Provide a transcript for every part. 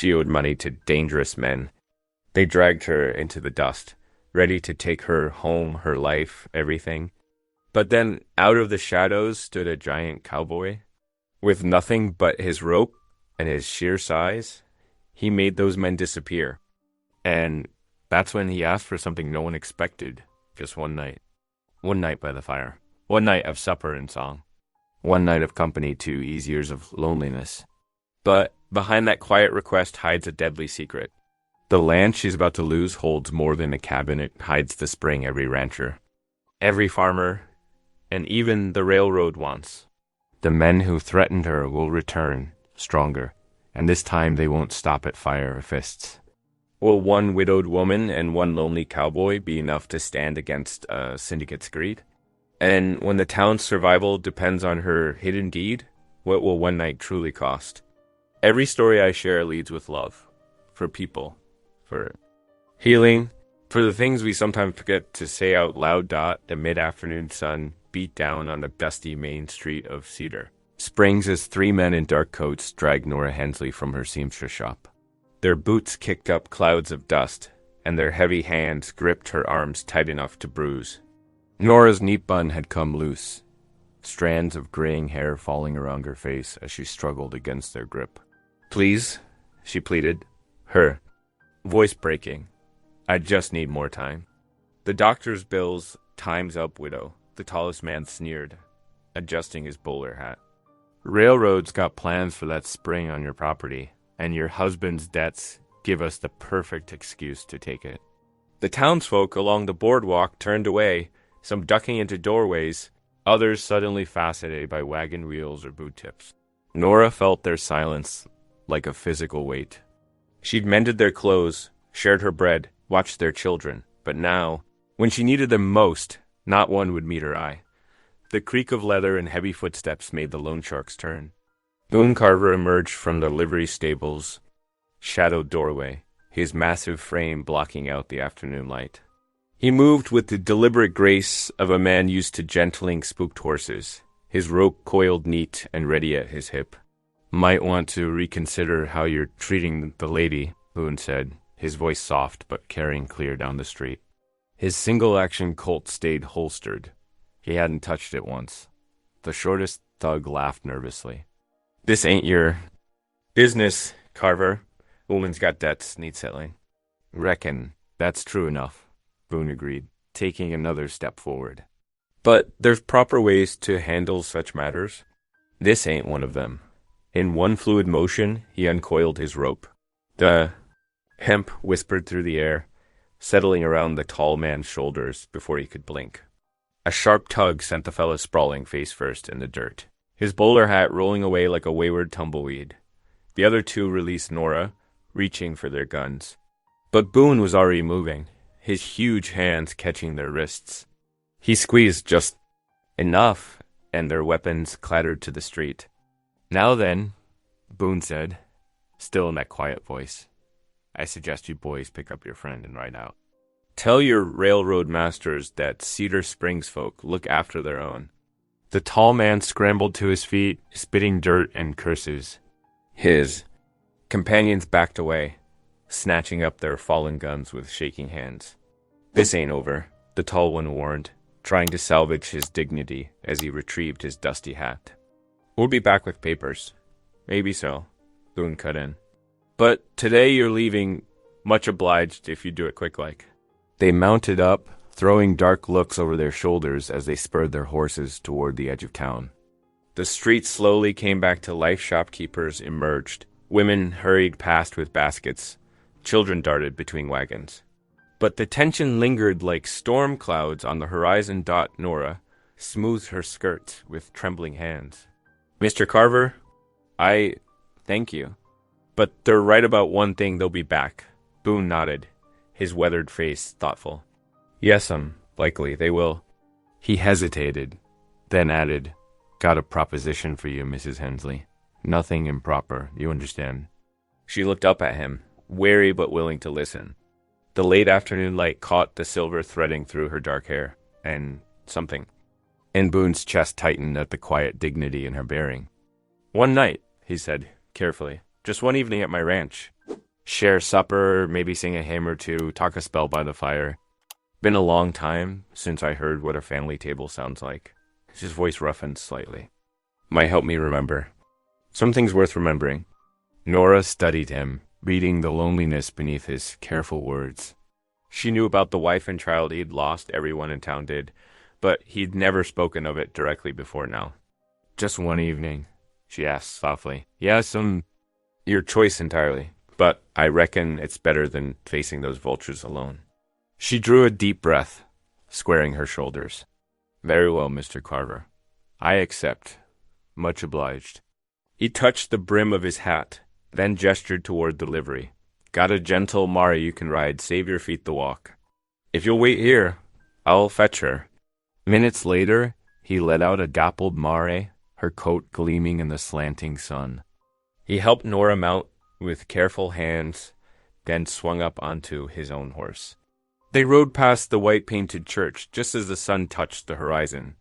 She owed money to dangerous men. They dragged her into the dust, ready to take her home, her life, everything. But then out of the shadows stood a giant cowboy. With nothing but his rope and his sheer size, he made those men disappear. And that's when he asked for something no one expected. Just one night. One night by the fire. One night of supper and song. One night of company to ease years of loneliness. But behind that quiet request hides a deadly secret. The land she's about to lose holds more than a cabin. It hides the spring every rancher, every farmer, and even the railroad wants. The men who threatened her will return, stronger, and this time they won't stop at fire or fists. Will one widowed woman and one lonely cowboy be enough to stand against a syndicate's greed? And when the town's survival depends on her hidden deed, what will one night truly cost? Every story I share leads with love. For people. For healing. For the things we sometimes forget to say out loud. The mid-afternoon sun beat down on the dusty main street of Cedar. Springs as three men in dark coats dragged Nora Hensley from her seamstress shop. Their boots kicked up clouds of dust, and their heavy hands gripped her arms tight enough to bruise. Nora's neat bun had come loose, strands of graying hair falling around her face as she struggled against their grip. "Please," she pleaded, her voice breaking. "I just need more time." The doctor's bills, "Time's up, widow," the tallest man sneered, adjusting his bowler hat. "Railroad's got plans for that spring on your property, and your husband's debts give us the perfect excuse to take it." The townsfolk along the boardwalk turned away, some ducking into doorways, others suddenly fascinated by wagon wheels or boot tips. Nora felt their silence like a physical weight. She'd mended their clothes, shared her bread, watched their children, but now, when she needed them most, not one would meet her eye. The creak of leather and heavy footsteps made the loan sharks turn. Boone Carver emerged from the livery stable's shadowed doorway, his massive frame blocking out the afternoon light. He moved with the deliberate grace of a man used to gentling spooked horses, his rope coiled neat and ready at his hip. "Might want to reconsider how you're treating the lady," Boone said, his voice soft but carrying clear down the street. His single-action Colt stayed holstered. He hadn't touched it once. The shortest thug laughed nervously. "This ain't your business, Carver. Woman's got debts, need settling." "Reckon that's true enough," Boone agreed, taking another step forward. "But there's proper ways to handle such matters. This ain't one of them." In one fluid motion, he uncoiled his rope. The hemp whispered through the air, settling around the tall man's shoulders before he could blink. A sharp tug sent the fellow sprawling face first in the dirt, his bowler hat rolling away like a wayward tumbleweed. The other two released Nora, reaching for their guns. But Boone was already moving, his huge hands catching their wrists. He squeezed just enough, and their weapons clattered to the street. "Now then," Boone said, still in that quiet voice, "I suggest you boys pick up your friend and ride out. Tell your railroad masters that Cedar Springs folk look after their own." The tall man scrambled to his feet, spitting dirt and curses. His companions backed away, snatching up their fallen guns with shaking hands. "This ain't over," the tall one warned, trying to salvage his dignity as he retrieved his dusty hat. "We'll be back with papers." "Maybe so," Boone cut in. "But today you're leaving. Much obliged if you do it quick-like." They mounted up, throwing dark looks over their shoulders as they spurred their horses toward the edge of town. The street slowly came back to life. Shopkeepers emerged. Women hurried past with baskets. Children darted between wagons. But the tension lingered like storm clouds on the horizon. Nora smoothed her skirt with trembling hands. "Mr. Carver, I thank you. But they're right about one thing, they'll be back." Boone nodded, his weathered face thoughtful. "Yes'm, likely they will." He hesitated, then added, "Got a proposition for you, Mrs. Hensley. Nothing improper, you understand." She looked up at him, wary but willing to listen. The late afternoon light caught the silver threading through her dark hair, and something. And Boone's chest tightened at the quiet dignity in her bearing. "One night," he said, carefully. "Just one evening at my ranch. Share supper, maybe sing a hymn or two, talk a spell by the fire. Been a long time since I heard what a family table sounds like. His voice roughened slightly. Might help me remember. Something's worth remembering. Nora studied him, reading the loneliness beneath his careful words. She knew about the wife and child he'd lost, everyone in town did, but he'd never spoken of it directly before now. Just one evening, she asked softly. Yeah, your choice entirely, but I reckon it's better than facing those vultures alone. She drew a deep breath, squaring her shoulders. Very well, Mr. Carver. I accept. Much obliged. He touched the brim of his hat, then gestured toward the livery. Got a gentle mare you can ride, save your feet the walk. If you'll wait here, I'll fetch her. Minutes later, he led out a dappled mare, her coat gleaming in the slanting sun. He helped Nora mount with careful hands, then swung up onto his own horse. They rode past the white-painted church just as the sun touched the horizon,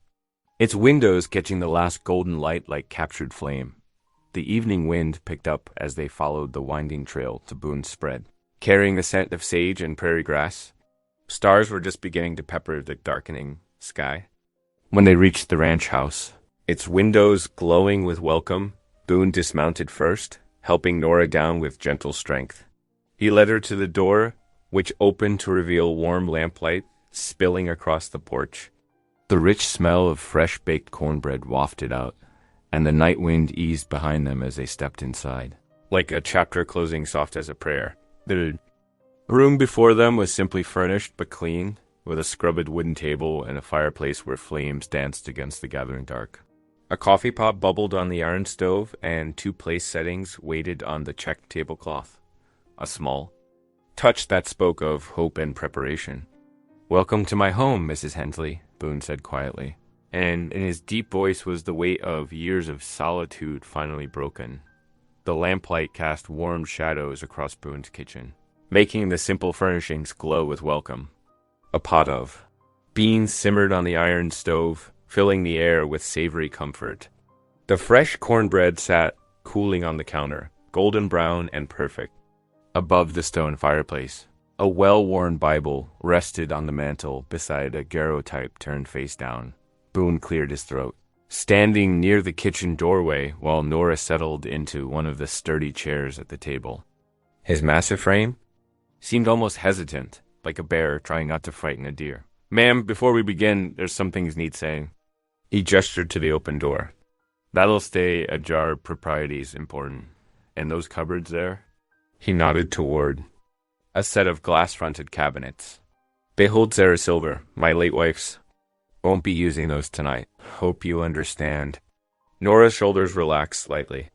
its windows catching the last golden light like captured flame. The evening wind picked up as they followed the winding trail to Boone's Spread, carrying the scent of sage and prairie grass. Stars were just beginning to pepper the darkening sky. When they reached the ranch house, its windows glowing with welcome, Boone dismounted first, helping Nora down with gentle strength. He led her to the door, which opened to reveal warm lamplight spilling across the porch. The rich smell of fresh-baked cornbread wafted out, and the night wind eased behind them as they stepped inside, like a chapter closing soft as a prayer. The room before them was simply furnished but clean, with a scrubbed wooden table and a fireplace where flames danced against the gathering dark. A coffee pot bubbled on the iron stove, and 2 place settings waited on the checked tablecloth. A small touch that spoke of hope and preparation. Welcome to my home, Mrs. Hensley, Boone said quietly, and in his deep voice was the weight of years of solitude finally broken. The lamplight cast warm shadows across Boone's kitchen, making the simple furnishings glow with welcome. A pot of beans simmered on the iron stove, filling the air with savory comfort. The fresh cornbread sat cooling on the counter, golden brown and perfect. Above the stone fireplace, a well-worn Bible rested on the mantel beside a daguerreotype turned face down. Boone cleared his throat, standing near the kitchen doorway while Nora settled into one of the sturdy chairs at the table. His massive frame seemed almost hesitant, like a bear trying not to frighten a deer. Ma'am, before we begin, there's some things need saying. He gestured to the open door. That'll stay ajar, propriety's important. And those cupboards there? He nodded toward a set of glass-fronted cabinets. Behold Sarah Silver, my late wife's. Won't be using those tonight. Hope you understand. Nora's shoulders relaxed slightly.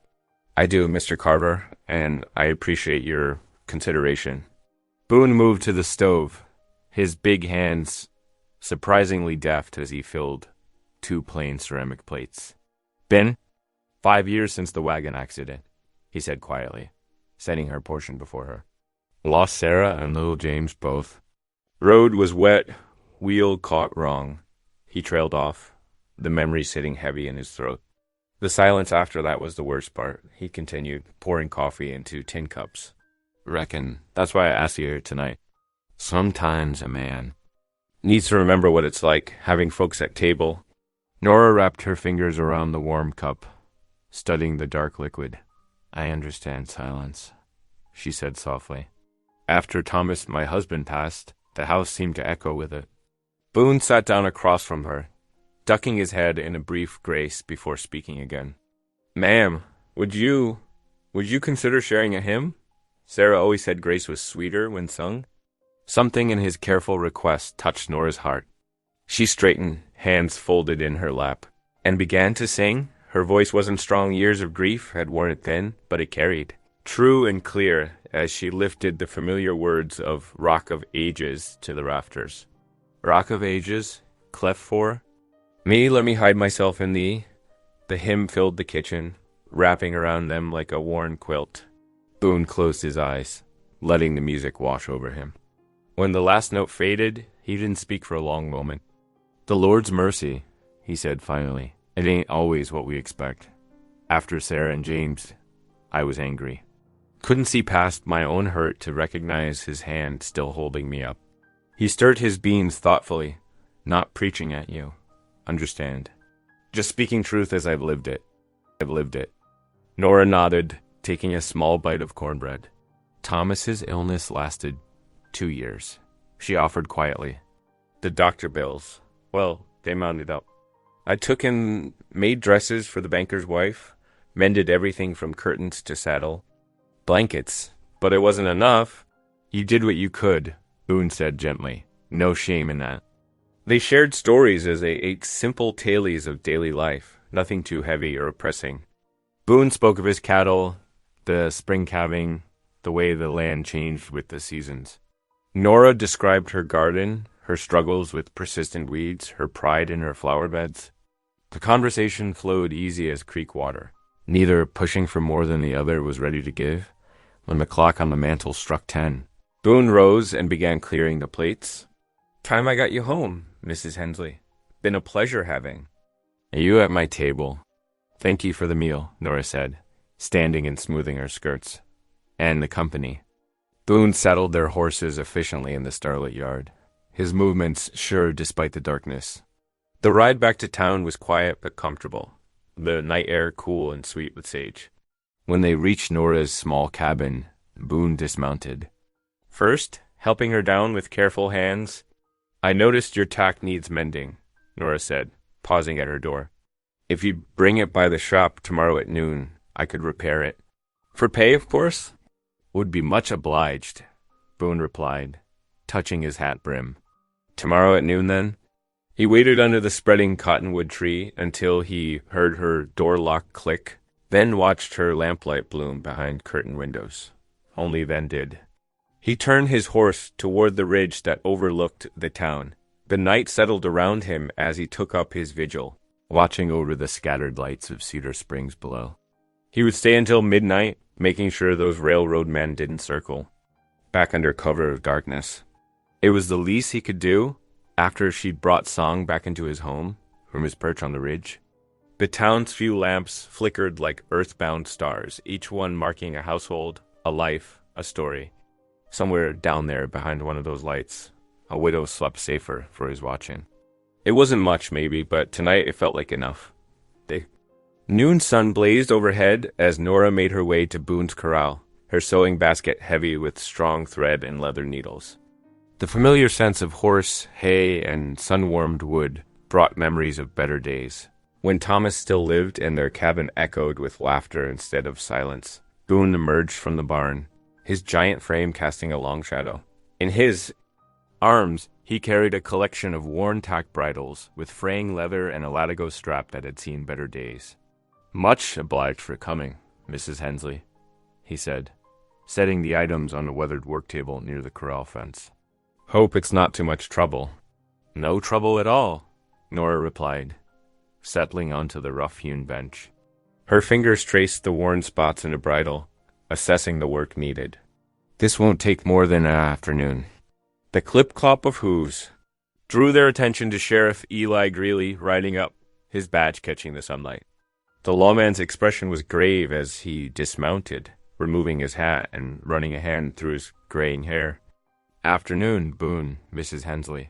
I do, Mr. Carver, and I appreciate your consideration. Boone moved to the stove, his big hands surprisingly deft as he filled 2 plain ceramic plates. Been 5 years since the wagon accident, he said quietly, setting her portion before her. Lost Sarah and little James both. Road was wet, wheel caught wrong. He trailed off, the memory sitting heavy in his throat. The silence after that was the worst part, he continued, pouring coffee into tin cups. Reckon that's why I asked you here tonight. Sometimes a man needs to remember what it's like, having folks at table. Nora wrapped her fingers around the warm cup, studying the dark liquid. I understand silence, she said softly. After Thomas, my husband, passed, the house seemed to echo with it. Boone sat down across from her, ducking his head in a brief grace before speaking again. Ma'am, would you consider sharing a hymn? Sarah always said grace was sweeter when sung. Something in his careful request touched Nora's heart. She straightened, hands folded in her lap, and began to sing. Her voice wasn't strong, years of grief had worn it thin, but it carried, true and clear, as she lifted the familiar words of Rock of Ages to the rafters. Rock of Ages, cleft for, me let me hide myself in thee. The hymn filled the kitchen, wrapping around them like a worn quilt. Boone closed his eyes, letting the music wash over him. When the last note faded, he didn't speak for a long moment. The Lord's mercy, he said finally. It ain't always what we expect. After Sarah and James, I was angry. Couldn't see past my own hurt to recognize his hand still holding me up. He stirred his beans thoughtfully, not preaching at you. Understand. Just speaking truth as I've lived it. I've lived it. Nora nodded, taking a small bite of cornbread. Thomas's illness lasted 2 years, she offered quietly. The doctor bills, well, they mounted up. I took and made dresses for the banker's wife, mended everything from curtains to saddle, blankets, but it wasn't enough. You did what you could, Boone said gently. No shame in that. They shared stories as they ate simple tales of daily life, nothing too heavy or oppressing. Boone spoke of his cattle, the spring calving, the way the land changed with the seasons. Nora described her garden, her struggles with persistent weeds, her pride in her flower beds. The conversation flowed easy as creek water. Neither pushing for more than the other was ready to give. When the clock on the mantel struck 10, Boone rose and began clearing the plates. Time I got you home, Mrs. Hensley. Been a pleasure having. You at my table. Thank you for the meal, Nora said, standing and smoothing her skirts. And the company. Boone saddled their horses efficiently in the starlit yard, his movements sure despite the darkness. The ride back to town was quiet but comfortable, the night air cool and sweet with sage. When they reached Nora's small cabin, Boone dismounted. First, helping her down with careful hands. I noticed your tack needs mending, Nora said, pausing at her door. If you bring it by the shop tomorrow at noon, I could repair it. For pay, of course? Would be much obliged, Boone replied, touching his hat brim. Tomorrow at noon, then? He waited under the spreading cottonwood tree until he heard her door lock click, then watched her lamplight bloom behind curtained windows. Only then did. He turned his horse toward the ridge that overlooked the town. The night settled around him as he took up his vigil, watching over the scattered lights of Cedar Springs below. He would stay until midnight, making sure those railroad men didn't circle, back under cover of darkness. It was the least he could do after she'd brought Song back into his home from his perch on the ridge. The town's few lamps flickered like earthbound stars, each one marking a household, a life, a story. Somewhere down there behind one of those lights, a widow slept safer for his watching. It wasn't much, maybe, but tonight it felt like enough. The noon sun blazed overhead as Nora made her way to Boone's corral, her sewing basket heavy with strong thread and leather needles. The familiar sense of horse, hay, and sun-warmed wood brought memories of better days, when Thomas still lived and their cabin echoed with laughter instead of silence. Boone emerged from the barn, his giant frame casting a long shadow. In his arms, he carried a collection of worn tack bridles with fraying leather and a latigo strap that had seen better days. Much obliged for coming, Mrs. Hensley, he said, setting the items on a weathered work table near the corral fence. Hope it's not too much trouble. No trouble at all, Nora replied, settling onto the rough-hewn bench. Her fingers traced the worn spots in the bridle, assessing the work needed. This won't take more than an afternoon. The clip-clop of hooves drew their attention to Sheriff Eli Greeley riding up, his badge catching the sunlight. The lawman's expression was grave as he dismounted, removing his hat and running a hand through his graying hair. Afternoon, Boone, Mrs. Hensley.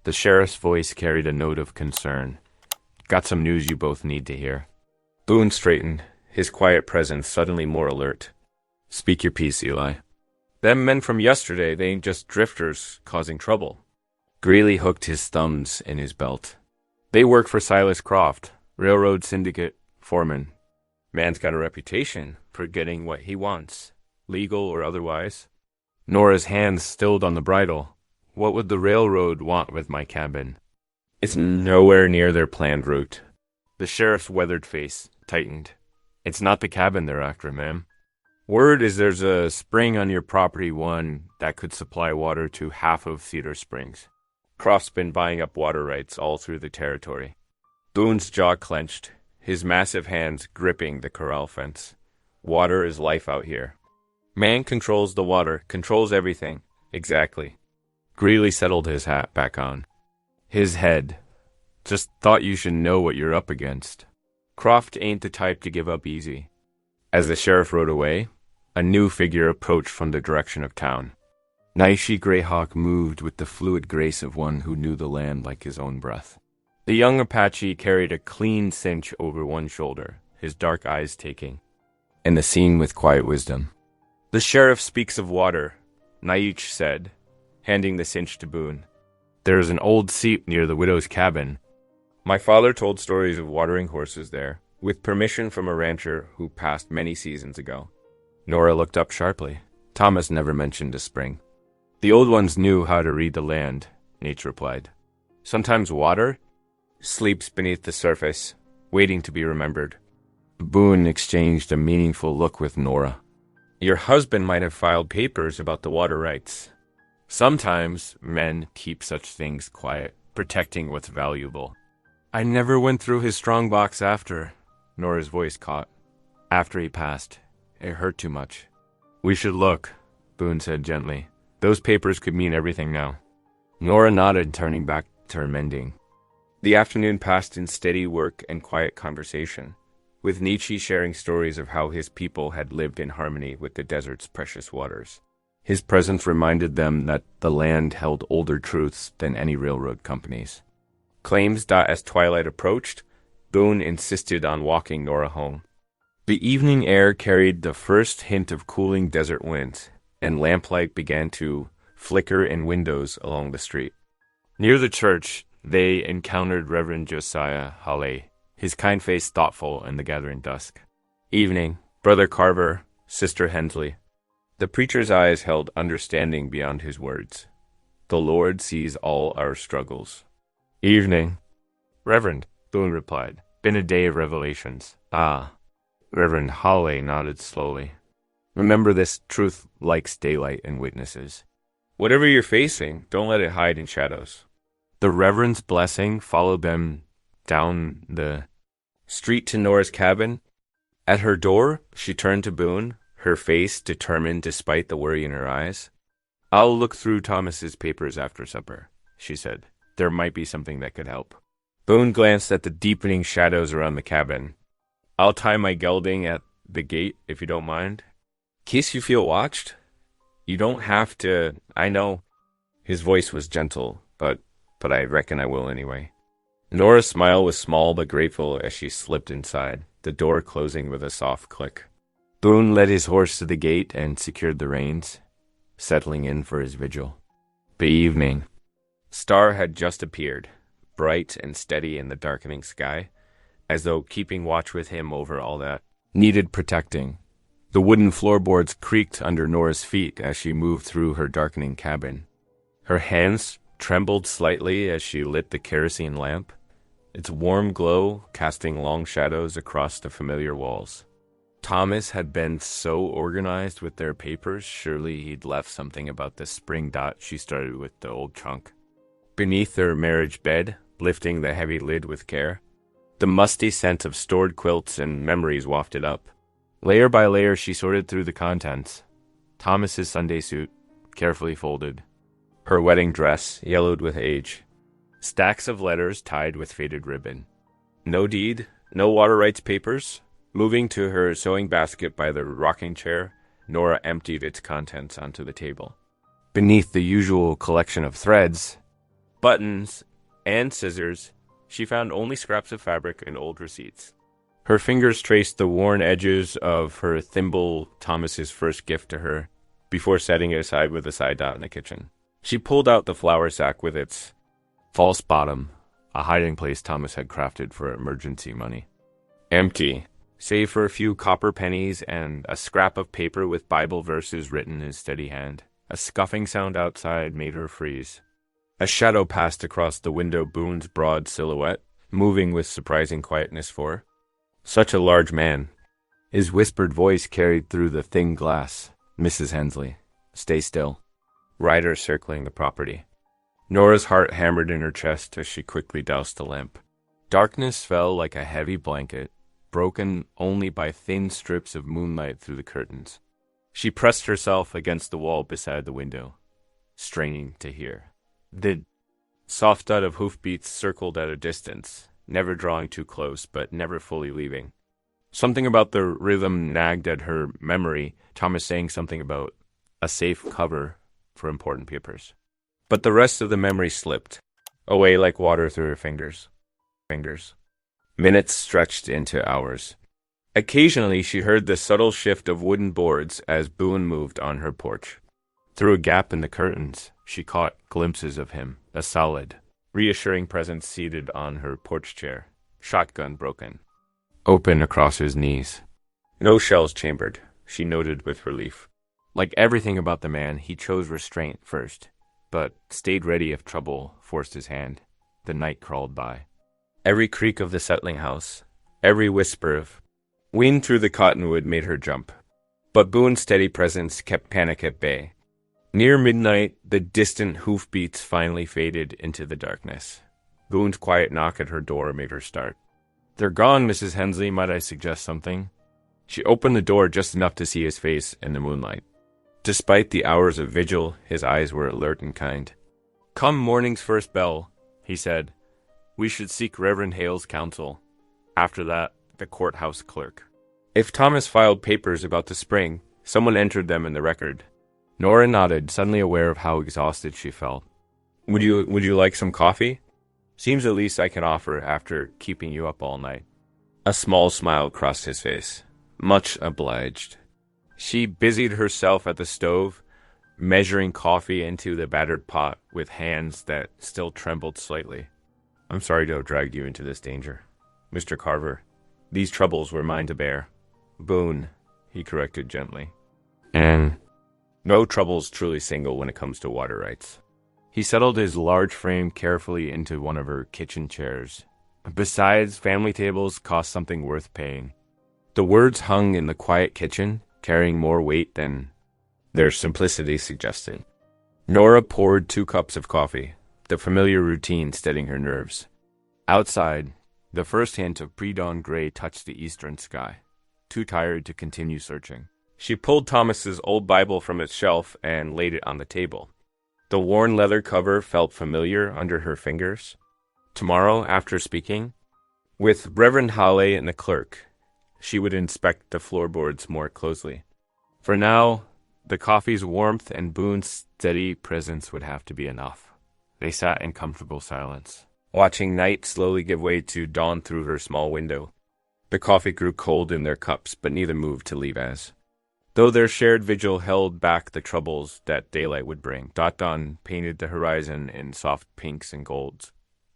The sheriff's voice carried a note of concern. Got some news you both need to hear. Boone straightened, his quiet presence suddenly more alert. Speak your piece, Eli. Them men from yesterday, they ain't just drifters causing trouble. Greeley hooked his thumbs in his belt. They work for Silas Croft, railroad syndicate foreman. Man's got a reputation for getting what he wants, legal or otherwise. Nora's hands stilled on the bridle. What would the railroad want with my cabin? It's nowhere near their planned route. The sheriff's weathered face tightened. It's not the cabin they're after, ma'am. Word is there's a spring on your property one that could supply water to half of Cedar Springs. Croft's been buying up water rights all through the territory. Boone's jaw clenched, his massive hands gripping the corral fence. Water is life out here. Man controls the water, controls everything. Exactly. Greeley settled his hat back on. His head. Just thought you should know what you're up against. Croft ain't the type to give up easy. As the sheriff rode away, A new figure approached from the direction of town. Naishi Greyhawk moved with the fluid grace of one who knew the land like his own breath. The young Apache carried a clean cinch over one shoulder, his dark eyes taking in the scene with quiet wisdom. "The sheriff speaks of water," Naich said, handing the cinch to Boone. "There is an old seep near the widow's cabin. My father told stories of watering horses there, with permission from a rancher who passed many seasons ago." Nora looked up sharply. Thomas never mentioned a spring. "The old ones knew how to read the land," Nate replied. "Sometimes water sleeps beneath the surface, waiting to be remembered." Boone exchanged a meaningful look with Nora. "Your husband might have filed papers about the water rights." "Sometimes men keep such things quiet, protecting what's valuable." "I never went through his strong box after," Nora's voice caught. "After he passed. It hurt too much." "We should look," Boone said gently. "Those papers could mean everything now." Nora nodded, turning back to her mending. The afternoon passed in steady work and quiet conversation, with Nietzsche sharing stories of how his people had lived in harmony with the desert's precious waters. His presence reminded them that the land held older truths than any railroad companies. Claims that as twilight approached, Boone insisted on walking Nora home. The evening air carried the first hint of cooling desert winds, and lamplight began to flicker in windows along the street. Near the church, they encountered Reverend Josiah Halley, his kind face thoughtful in the gathering dusk. "Evening, Brother Carver, Sister Hensley." The preacher's eyes held understanding beyond his words. "The Lord sees all our struggles." "Evening, Reverend," Boone replied. "Been a day of revelations." "Ah." Reverend Halley nodded slowly. "Remember, this truth likes daylight and witnesses. Whatever you're facing, don't let it hide in shadows." The Reverend's blessing followed them down the street to Nora's cabin. At her door, she turned to Boone, her face determined despite the worry in her eyes. "I'll look through Thomas's papers after supper," she said. "There might be something that could help." Boone glanced at the deepening shadows around the cabin. "I'll tie my gelding at the gate, if you don't mind. In case you feel watched. You don't have to, I know." His voice was gentle, but I reckon I will anyway. Nora's smile was small but grateful as she slipped inside, the door closing with a soft click. Boone led his horse to the gate and secured the reins, settling in for his vigil. The evening star had just appeared, bright and steady in the darkening sky, as though keeping watch with him over all that needed protecting. The wooden floorboards creaked under Nora's feet as she moved through her darkening cabin. Her hands trembled slightly as she lit the kerosene lamp, its warm glow casting long shadows across the familiar walls. Thomas had been so organized with their papers, surely he'd left something about the spring dot she started with the old trunk. Beneath their marriage bed, lifting the heavy lid with care, the musty scent of stored quilts and memories wafted up. Layer by layer she sorted through the contents. Thomas's Sunday suit, carefully folded. Her wedding dress, yellowed with age. Stacks of letters tied with faded ribbon. No deed, no water rights papers. Moving to her sewing basket by the rocking chair, Nora emptied its contents onto the table. Beneath the usual collection of threads, buttons, and scissors, she found only scraps of fabric and old receipts. Her fingers traced the worn edges of her thimble, Thomas's first gift to her, before setting it aside with a side dot in the kitchen. She pulled out the flour sack with its false bottom, a hiding place Thomas had crafted for emergency money. Empty, save for a few copper pennies and a scrap of paper with Bible verses written in steady hand. A scuffing sound outside made her freeze. A shadow passed across the window Boone's broad silhouette, moving with surprising quietness for her. Such a large man. His whispered voice carried through the thin glass. "Mrs. Hensley, stay still." Riders circling the property. Nora's heart hammered in her chest as she quickly doused the lamp. Darkness fell like a heavy blanket, broken only by thin strips of moonlight through the curtains. She pressed herself against the wall beside the window, straining to hear. The soft thud of hoofbeats circled at a distance, never drawing too close, but never fully leaving. Something about the rhythm nagged at her memory, Thomas saying something about a safe cover for important papers. But the rest of the memory slipped away like water through her fingers. Minutes stretched into hours. Occasionally, she heard the subtle shift of wooden boards as Boone moved on her porch. Through a gap in the curtains, she caught glimpses of him, a solid, reassuring presence seated on her porch chair, shotgun broken, open across his knees. No shells chambered, she noted with relief. Like everything about the man, he chose restraint first, but stayed ready if trouble forced his hand. The night crawled by. Every creak of the settling house, every whisper of wind through the cottonwood made her jump. But Boone's steady presence kept panic at bay. Near midnight, the distant hoofbeats finally faded into the darkness. Boone's quiet knock at her door made her start. "They're gone, Mrs. Hensley. Might I suggest something?" She opened the door just enough to see his face in the moonlight. Despite the hours of vigil, his eyes were alert and kind. "Come morning's first bell," he said. "We should seek Reverend Hale's counsel. After that, the courthouse clerk." If Thomas filed papers about the spring, someone entered them in the record. Nora nodded, suddenly aware of how exhausted she felt. Would you like some coffee? Seems the least I can offer after keeping you up all night." A small smile crossed his face. Much obliged. She busied herself at the stove, measuring coffee into the battered pot with hands that still trembled slightly. "I'm sorry to have dragged you into this danger, Mr. Carver. These troubles were mine to bear." "Boone," he corrected gently. "And no trouble's truly single when it comes to water rights." He settled his large frame carefully into one of her kitchen chairs. Besides, family tables cost something worth paying. The words hung in the quiet kitchen, carrying more weight than their simplicity suggested. Nora poured 2 cups of coffee, the familiar routine steadying her nerves. Outside, the first hint of pre-dawn gray touched the eastern sky. Too tired to continue searching, she pulled Thomas's old Bible from its shelf and laid it on the table. The worn leather cover felt familiar under her fingers. Tomorrow, after speaking with Reverend Halley and the clerk, she would inspect the floorboards more closely. For now, the coffee's warmth and Boone's steady presence would have to be enough. They sat in comfortable silence, watching night slowly give way to dawn through her small window. The coffee grew cold in their cups, but neither moved to leave as. Though their shared vigil held back the troubles that daylight would bring, dawn painted the horizon in soft pinks and golds,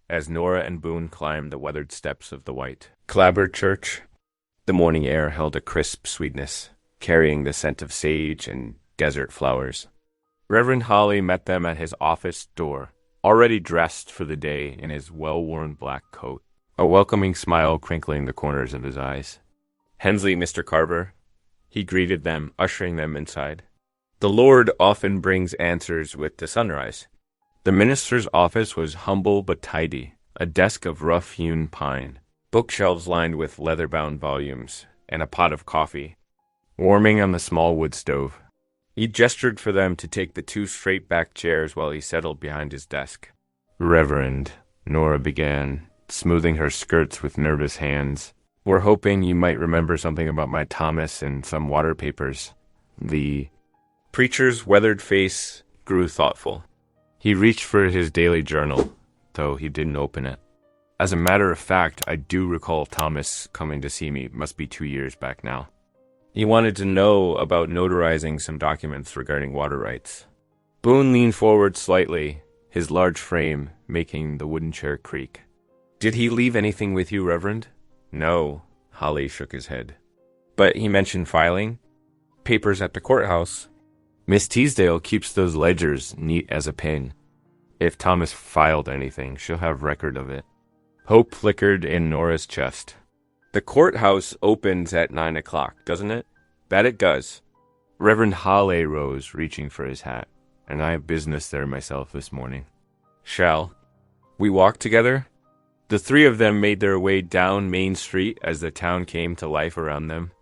as Nora and Boone climbed the weathered steps of the white, clapboard church. The morning air held a crisp sweetness, carrying the scent of sage and desert flowers. Reverend Halley met them at his office door, already dressed for the day in his well-worn black coat, a welcoming smile crinkling the corners of his eyes. "Hensley, Mr. Carver," he greeted them, ushering them inside. "The Lord often brings answers with the sunrise." The minister's office was humble but tidy, a desk of rough-hewn pine, bookshelves lined with leather-bound volumes, and a pot of coffee, warming on the small wood stove. He gestured for them to take the 2 straight-backed chairs while he settled behind his desk. "Reverend," Nora began, smoothing her skirts with nervous hands, "we're hoping you might remember something about my Thomas and some water papers." The preacher's weathered face grew thoughtful. He reached for his daily journal, though he didn't open it. "As a matter of fact, I do recall Thomas coming to see me. Must be 2 years back now. He wanted to know about notarizing some documents regarding water rights." Boone leaned forward slightly, his large frame making the wooden chair creak. "Did he leave anything with you, Reverend?" "No," Halley shook his head. "But he mentioned filing papers at the courthouse. Miss Teasdale keeps those ledgers neat as a pin. If Thomas filed anything, she'll have record of it." Hope flickered in Nora's chest. "The courthouse opens at 9 o'clock, doesn't it?" "That it does." Reverend Halley rose, reaching for his hat. "And I have business there myself this morning." "Shall we walk together?" The 3 of them made their way down Main Street as the town came to life around them.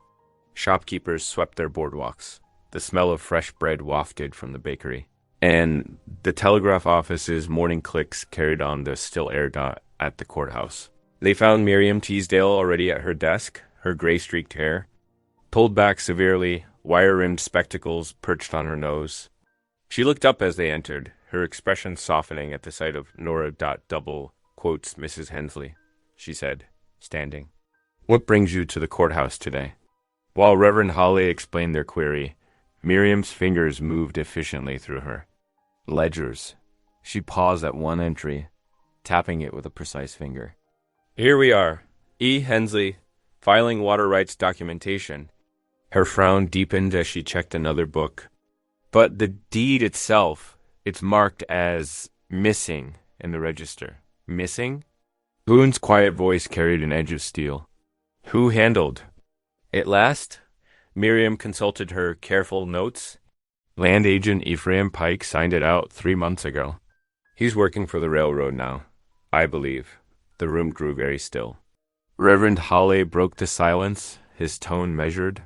Shopkeepers swept their boardwalks. The smell of fresh bread wafted from the bakery, and the telegraph office's morning clicks carried on the still air dot at the courthouse. They found Miriam Teasdale already at her desk, her gray-streaked hair, pulled back severely, wire-rimmed spectacles perched on her nose. She looked up as they entered, her expression softening at the sight of Nora. Double quotes Mrs. Hensley, she said, standing. "What brings you to the courthouse today?" While Reverend Hawley explained their query, Miriam's fingers moved efficiently through her. Ledgers. She paused at one entry, tapping it with a precise finger. "Here we are. E. Hensley, filing water rights documentation." Her frown deepened as she checked another book. "But the deed itself, it's marked as missing in the register." "Missing?" Boone's quiet voice carried an edge of steel. "Who handled?" At last, Miriam consulted her careful notes. "Land agent Ephraim Pike signed it out 3 months ago. He's working for the railroad now, I believe." The room grew very still. Reverend Hawley broke the silence, his tone measured.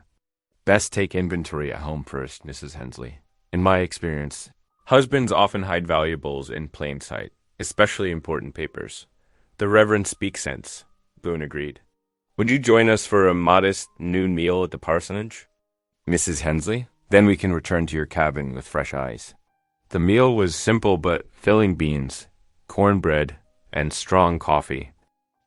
"Best take inventory at home first, Mrs. Hensley. In my experience, husbands often hide valuables in plain sight, especially important papers." "The Reverend speaks sense," Boone agreed. "Would you join us for a modest noon meal at the parsonage, Mrs. Hensley? Then we can return to your cabin with fresh eyes." The meal was simple but filling: beans, cornbread, and strong coffee.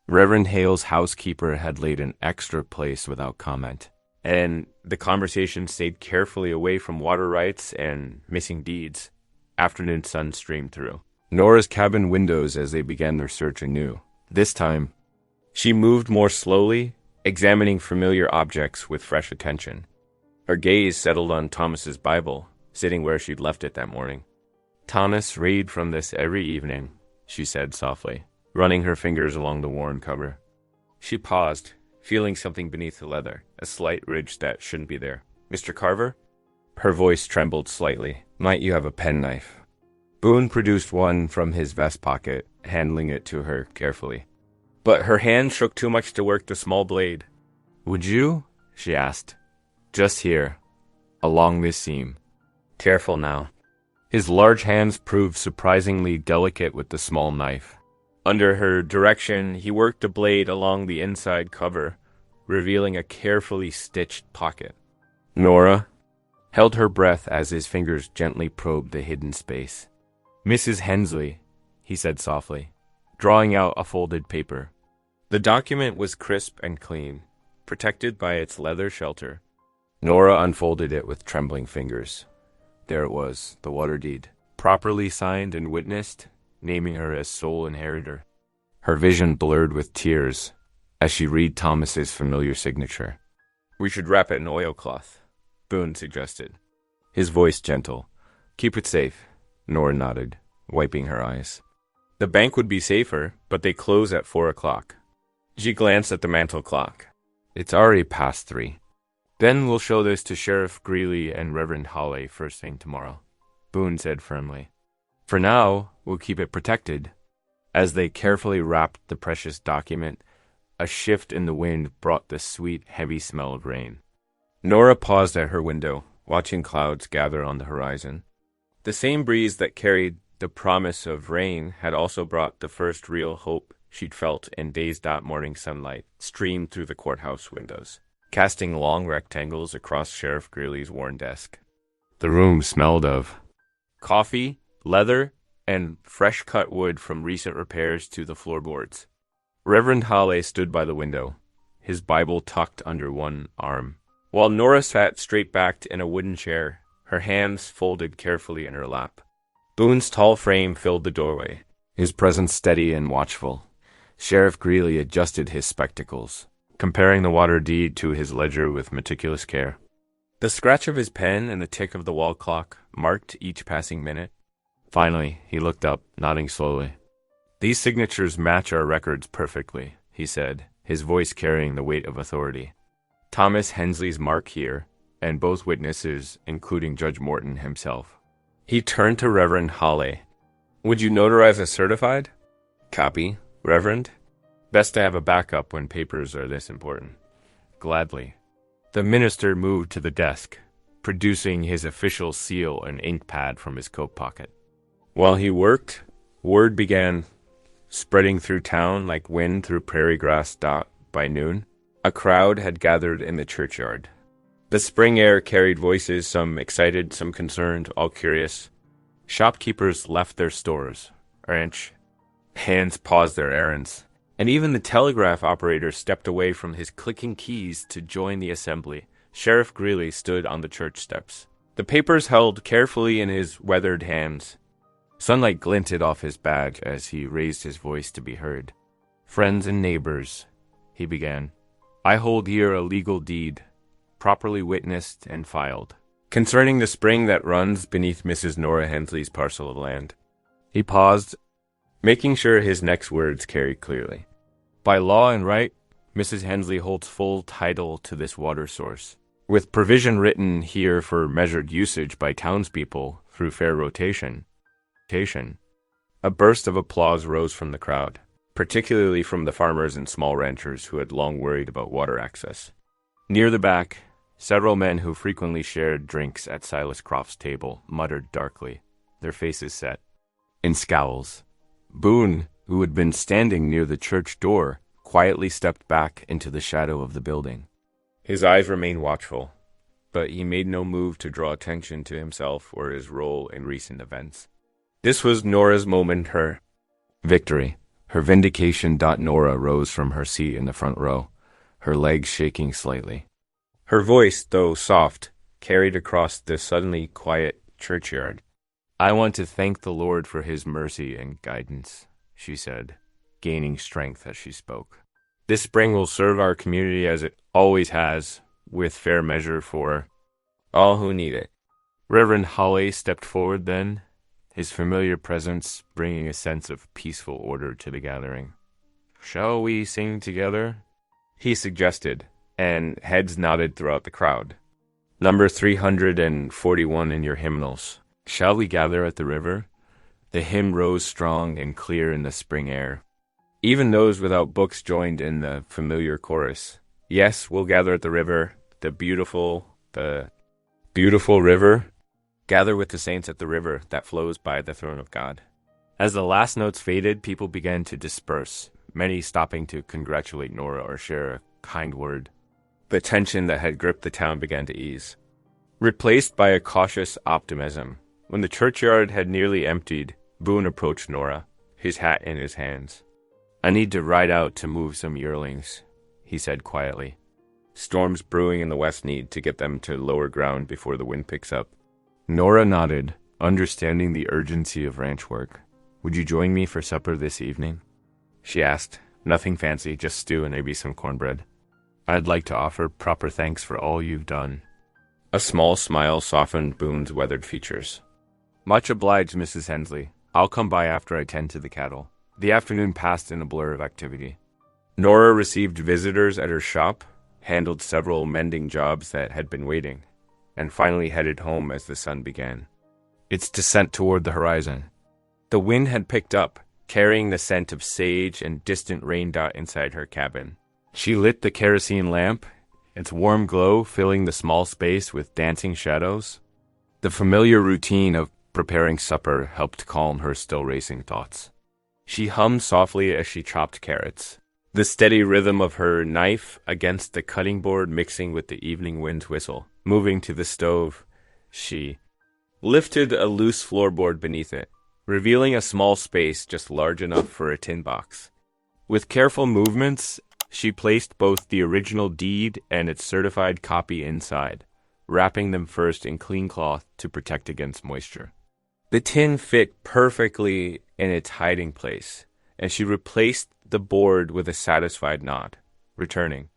Reverend Hale's housekeeper had laid an extra place without comment, and the conversation stayed carefully away from water rights and missing deeds. Afternoon sun streamed through Nora's cabin windows as they began their search anew. This time, she moved more slowly, examining familiar objects with fresh attention. Her gaze settled on Thomas's Bible, sitting where she'd left it that morning. "Thomas read from this every evening," she said softly, running her fingers along the worn cover. She paused, feeling something beneath the leather, a slight ridge that shouldn't be there. "Mr. Carver?" Her voice trembled slightly. "Might you have a penknife?" Boone produced one from his vest pocket, handling it to her carefully. But her hand shook too much to work the small blade. "Would you?" she asked. "Just here, along this seam. Careful now." His large hands proved surprisingly delicate with the small knife. Under her direction, he worked the blade along the inside cover, revealing a carefully stitched pocket. Nora held her breath as his fingers gently probed the hidden space. "Mrs. Hensley," he said softly, drawing out a folded paper. The document was crisp and clean, protected by its leather shelter. Nora unfolded it with trembling fingers. There it was, the water deed, properly signed and witnessed, naming her as sole inheritor. Her vision blurred with tears as she read Thomas's familiar signature. "We should wrap it in oilcloth," Boone suggested, his voice gentle. "Keep it safe," Nora nodded, wiping her eyes. "The bank would be safer, but they close at 4 o'clock. She glanced at the mantel clock. "It's already past 3. Then we'll show this to Sheriff Greeley and Reverend Hawley first thing tomorrow," Boone said firmly. "For now, we'll keep it protected." As they carefully wrapped the precious document, a shift in the wind brought the sweet, heavy smell of rain. Nora paused at her window, watching clouds gather on the horizon. The same breeze that carried the promise of rain had also brought the first real hope she'd felt in days. Morning sunlight streamed through the courthouse windows, casting long rectangles across Sheriff Greeley's worn desk. The room smelled of coffee, leather, and fresh-cut wood from recent repairs to the floorboards. Reverend Hawley stood by the window, his Bible tucked under one arm, while Nora sat straight-backed in a wooden chair, her hands folded carefully in her lap. Boone's tall frame filled the doorway, his presence steady and watchful. Sheriff Greeley adjusted his spectacles, comparing the water deed to his ledger with meticulous care. The scratch of his pen and the tick of the wall clock marked each passing minute. Finally, he looked up, nodding slowly. "These signatures match our records perfectly," he said, his voice carrying the weight of authority. "Thomas Hensley's mark here, and both witnesses, including Judge Morton himself." He turned to Reverend Hawley. "Would you notarize a certified copy, Reverend? Best to have a backup when papers are this important." "Gladly." The minister moved to the desk, producing his official seal and ink pad from his coat pocket. While he worked, word began spreading through town like wind through prairie grass. By noon, A crowd had gathered in the churchyard. The spring air carried voices, some excited, some concerned, all curious. Shopkeepers left their stores. Hands paused their errands. And even the telegraph operator stepped away from his clicking keys to join the assembly. Sheriff Greeley stood on the church steps, the papers held carefully in his weathered hands. Sunlight glinted off his badge as he raised his voice to be heard. "Friends and neighbors," he began, "I hold here a legal deed, properly witnessed and filed, concerning the spring that runs beneath Mrs. Nora Hensley's parcel of land." He paused, making sure his next words carried clearly. "By law and right, Mrs. Hensley holds full title to this water source, with provision written here for measured usage by townspeople through fair rotation. A burst of applause rose from the crowd, particularly from the farmers and small ranchers who had long worried about water access. Near the back, several men who frequently shared drinks at Silas Croft's table muttered darkly, their faces set in scowls. Boone, who had been standing near the church door, quietly stepped back into the shadow of the building. His eyes remained watchful, but he made no move to draw attention to himself or his role in recent events. This was Nora's moment, her victory, her vindication. Nora rose from her seat in the front row, her legs shaking slightly. Her voice, though soft, carried across the suddenly quiet churchyard. "I want to thank the Lord for his mercy and guidance," she said, gaining strength as she spoke. "This spring will serve our community as it always has, with fair measure for all who need it." Reverend Hawley stepped forward then, his familiar presence bringing a sense of peaceful order to the gathering. "Shall we sing together?" he suggested, and heads nodded throughout the crowd. "Number 341 in your hymnals. Shall we gather at the river?" The hymn rose strong and clear in the spring air. Even those without books joined in the familiar chorus. "Yes, we'll gather at the river, the beautiful river. Gather with the saints at the river that flows by the throne of God." As the last notes faded, people began to disperse, many stopping to congratulate Nora or share a kind word. The tension that had gripped the town began to ease, replaced by a cautious optimism. When the churchyard had nearly emptied, Boone approached Nora, his hat in his hands. "I need to ride out to move some yearlings," he said quietly. "Storms brewing in the west need to get them to lower ground before the wind picks up." Nora nodded, understanding the urgency of ranch work. "Would you join me for supper this evening?" she asked. "Nothing fancy, just stew and maybe some cornbread. I'd like to offer proper thanks for all you've done." A small smile softened Boone's weathered features. "Much obliged, Mrs. Hensley. I'll come by after I tend to the cattle." The afternoon passed in a blur of activity. Nora received visitors at her shop, handled several mending jobs that had been waiting, and finally headed home as the sun began its descent toward the horizon. The wind had picked up, carrying the scent of sage and distant rain dot inside her cabin. She lit the kerosene lamp, its warm glow filling the small space with dancing shadows. The familiar routine of preparing supper helped calm her still racing thoughts. She hummed softly as she chopped carrots, the steady rhythm of her knife against the cutting board mixing with the evening wind's whistle. Moving to the stove, she lifted a loose floorboard beneath it, revealing a small space just large enough for a tin box. With careful movements, she placed both the original deed and its certified copy inside, wrapping them first in clean cloth to protect against moisture. The tin fit perfectly in its hiding place, and she replaced the board with a satisfied nod, returning.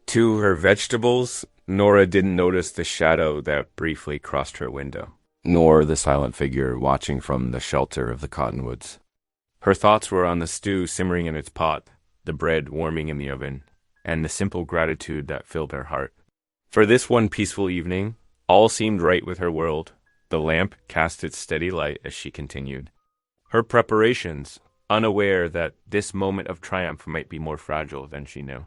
To her vegetables, Nora didn't notice the shadow that briefly crossed her window, nor the silent figure watching from the shelter of the cottonwoods. Her thoughts were on the stew simmering in its pot, the bread warming in the oven, and the simple gratitude that filled her heart. For this one peaceful evening, all seemed right with her world. The lamp cast its steady light as she continued her preparations, unaware that this moment of triumph might be more fragile than she knew.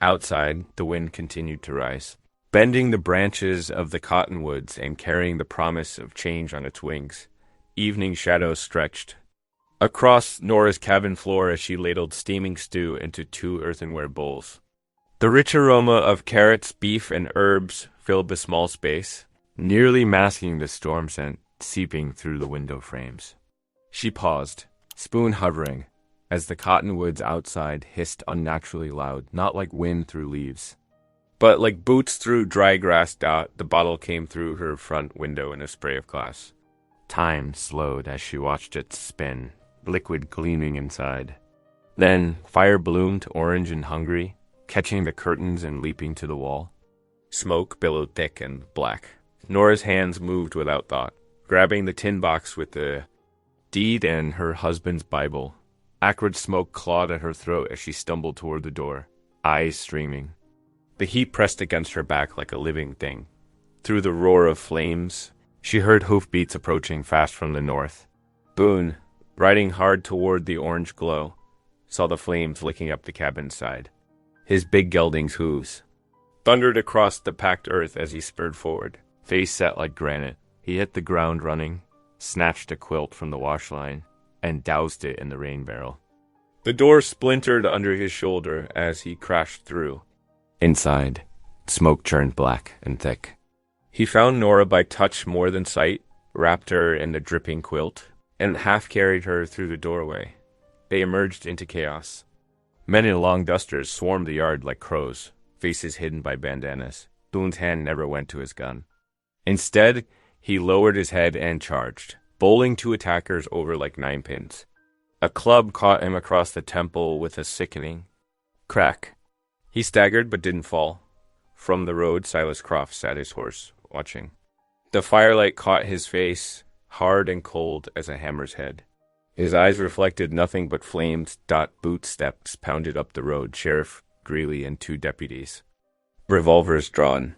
Outside, the wind continued to rise, bending the branches of the cottonwoods and carrying the promise of change on its wings. Evening shadows stretched across Nora's cabin floor as she ladled steaming stew into 2 earthenware bowls. The rich aroma of carrots, beef, and herbs filled the small space, nearly masking the storm scent seeping through the window frames. She paused, spoon hovering, as the cottonwoods outside hissed unnaturally loud, not like wind through leaves, but like boots through dry grass. The bottle came through her front window in a spray of glass. Time slowed as she watched it spin, liquid gleaming inside. Then fire bloomed orange and hungry, catching the curtains and leaping to the wall. Smoke billowed thick and black. Nora's hands moved without thought, grabbing the tin box with the deed and her husband's Bible. Acrid smoke clawed at her throat as she stumbled toward the door, eyes streaming. The heat pressed against her back like a living thing. Through the roar of flames, she heard hoofbeats approaching fast from the north. Boone, riding hard toward the orange glow, saw the flames licking up the cabin's side. His big gelding's hooves thundered across the packed earth as he spurred forward, face set like granite. He hit the ground running, snatched a quilt from the wash line, and doused it in the rain barrel. The door splintered under his shoulder as he crashed through. Inside, smoke churned black and thick. He found Nora by touch more than sight, wrapped her in the dripping quilt, and half-carried her through the doorway. They emerged into chaos. Men in long dusters swarmed the yard like crows, faces hidden by bandanas. Boone's hand never went to his gun. Instead, he lowered his head and charged, bowling two attackers over like ninepins. A club caught him across the temple with a sickening crack. He staggered but didn't fall. From the road, Silas Croft sat his horse, watching. The firelight caught his face, hard and cold as a hammer's head. His eyes reflected nothing but flames. Boot steps pounded up the road, Sheriff Greeley and two deputies, revolvers drawn.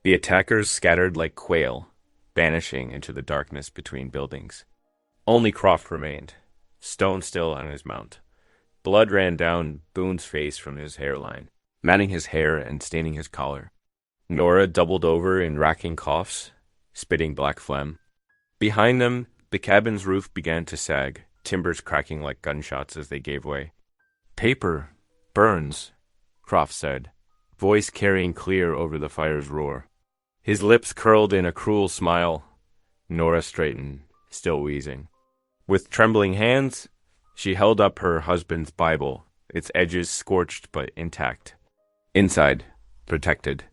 The attackers scattered like quail, vanishing into the darkness between buildings. Only Croft remained, stone still on his mount. Blood ran down Boone's face from his hairline, matting his hair and staining his collar. Nora doubled over in racking coughs, spitting black phlegm. Behind them, the cabin's roof began to sag, timbers cracking like gunshots as they gave way. "Paper burns," Croft said, voice carrying clear over the fire's roar. His lips curled in a cruel smile. Nora straightened, still wheezing. With trembling hands, she held up her husband's Bible, its edges scorched but intact. Inside, protected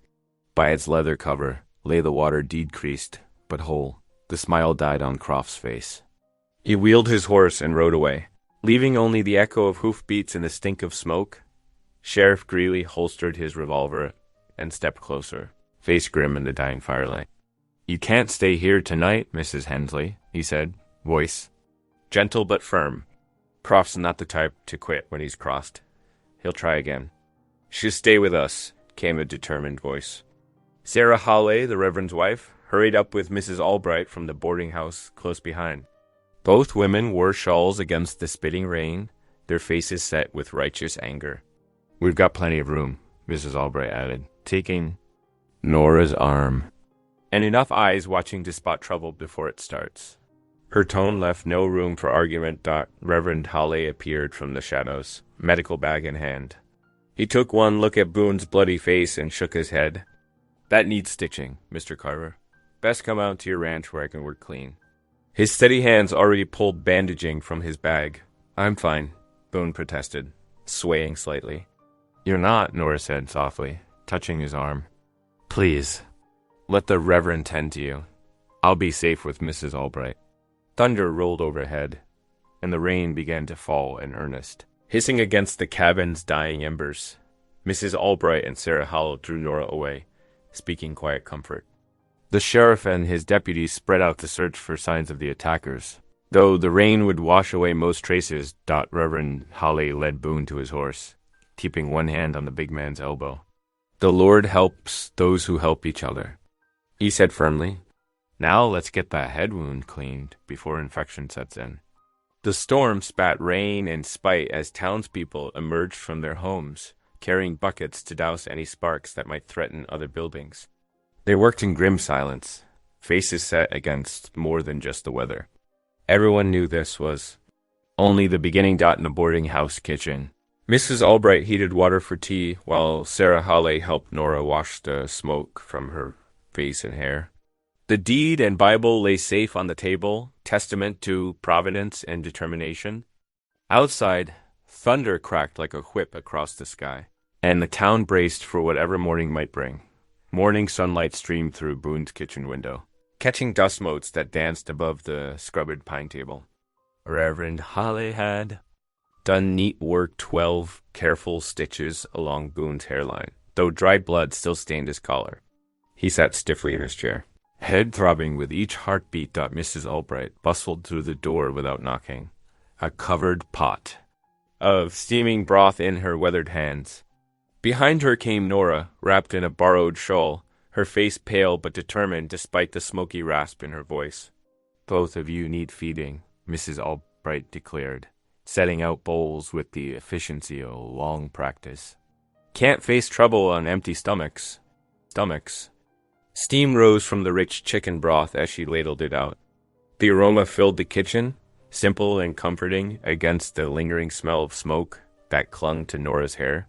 by its leather cover, lay the water deed-creased but whole. The smile died on Croft's face. He wheeled his horse and rode away, leaving only the echo of hoofbeats and the stink of smoke. Sheriff Greeley holstered his revolver and stepped closer, face grim in the dying firelight. "You can't stay here tonight, Mrs. Hensley," he said, voice gentle but firm. Croft's not the type to quit when he's crossed. He'll try again. "She'll stay with us," came a determined voice. Sarah Hawley, the Reverend's wife, hurried up with Mrs. Albright from the boarding house close behind. Both women wore shawls against the spitting rain, their faces set with righteous anger. "We've got plenty of room," Mrs. Albright added, taking Nora's arm. "And enough eyes watching to spot trouble before it starts." Her tone left no room for argument. Reverend Hawley appeared from the shadows, medical bag in hand. He took one look at Boone's bloody face and shook his head. "That needs stitching, Mr. Carver. Best come out to your ranch where I can work clean." His steady hands already pulled bandaging from his bag. "I'm fine," Boone protested, swaying slightly. "You're not," Nora said softly, touching his arm. "Please, let the Reverend tend to you. I'll be safe with Mrs. Albright." Thunder rolled overhead, and the rain began to fall in earnest, hissing against the cabin's dying embers. Mrs. Albright and Sarah Howell drew Nora away, speaking quiet comfort. The sheriff and his deputies spread out to search for signs of the attackers. Though the rain would wash away most traces, Reverend Hawley led Boone to his horse, keeping one hand on the big man's elbow. "The Lord helps those who help each other," he said firmly. "Now let's get that head wound cleaned before infection sets in." The storm spat rain and spite as townspeople emerged from their homes, carrying buckets to douse any sparks that might threaten other buildings. They worked in grim silence, faces set against more than just the weather. Everyone knew this was only the beginning. In the boarding house kitchen, Mrs. Albright heated water for tea while Sarah Hawley helped Nora wash the smoke from her face and hair. The deed and Bible lay safe on the table, testament to providence and determination. Outside, thunder cracked like a whip across the sky, and the town braced for whatever morning might bring. Morning sunlight streamed through Boone's kitchen window, catching dust motes that danced above the scrubbed pine table. Reverend Hawley had done neat work 12 careful stitches along Boone's hairline, though dried blood still stained his collar. He sat stiffly in his chair, head throbbing with each heartbeat. Mrs. Albright bustled through the door without knocking, a covered pot of steaming broth in her weathered hands. Behind her came Nora, wrapped in a borrowed shawl, her face pale but determined despite the smoky rasp in her voice. "Both of you need feeding," Mrs. Albright declared, setting out bowls with the efficiency of long practice. "Can't face trouble on empty stomachs." Steam rose from the rich chicken broth as she ladled it out. The aroma filled the kitchen, simple and comforting against the lingering smell of smoke that clung to Nora's hair.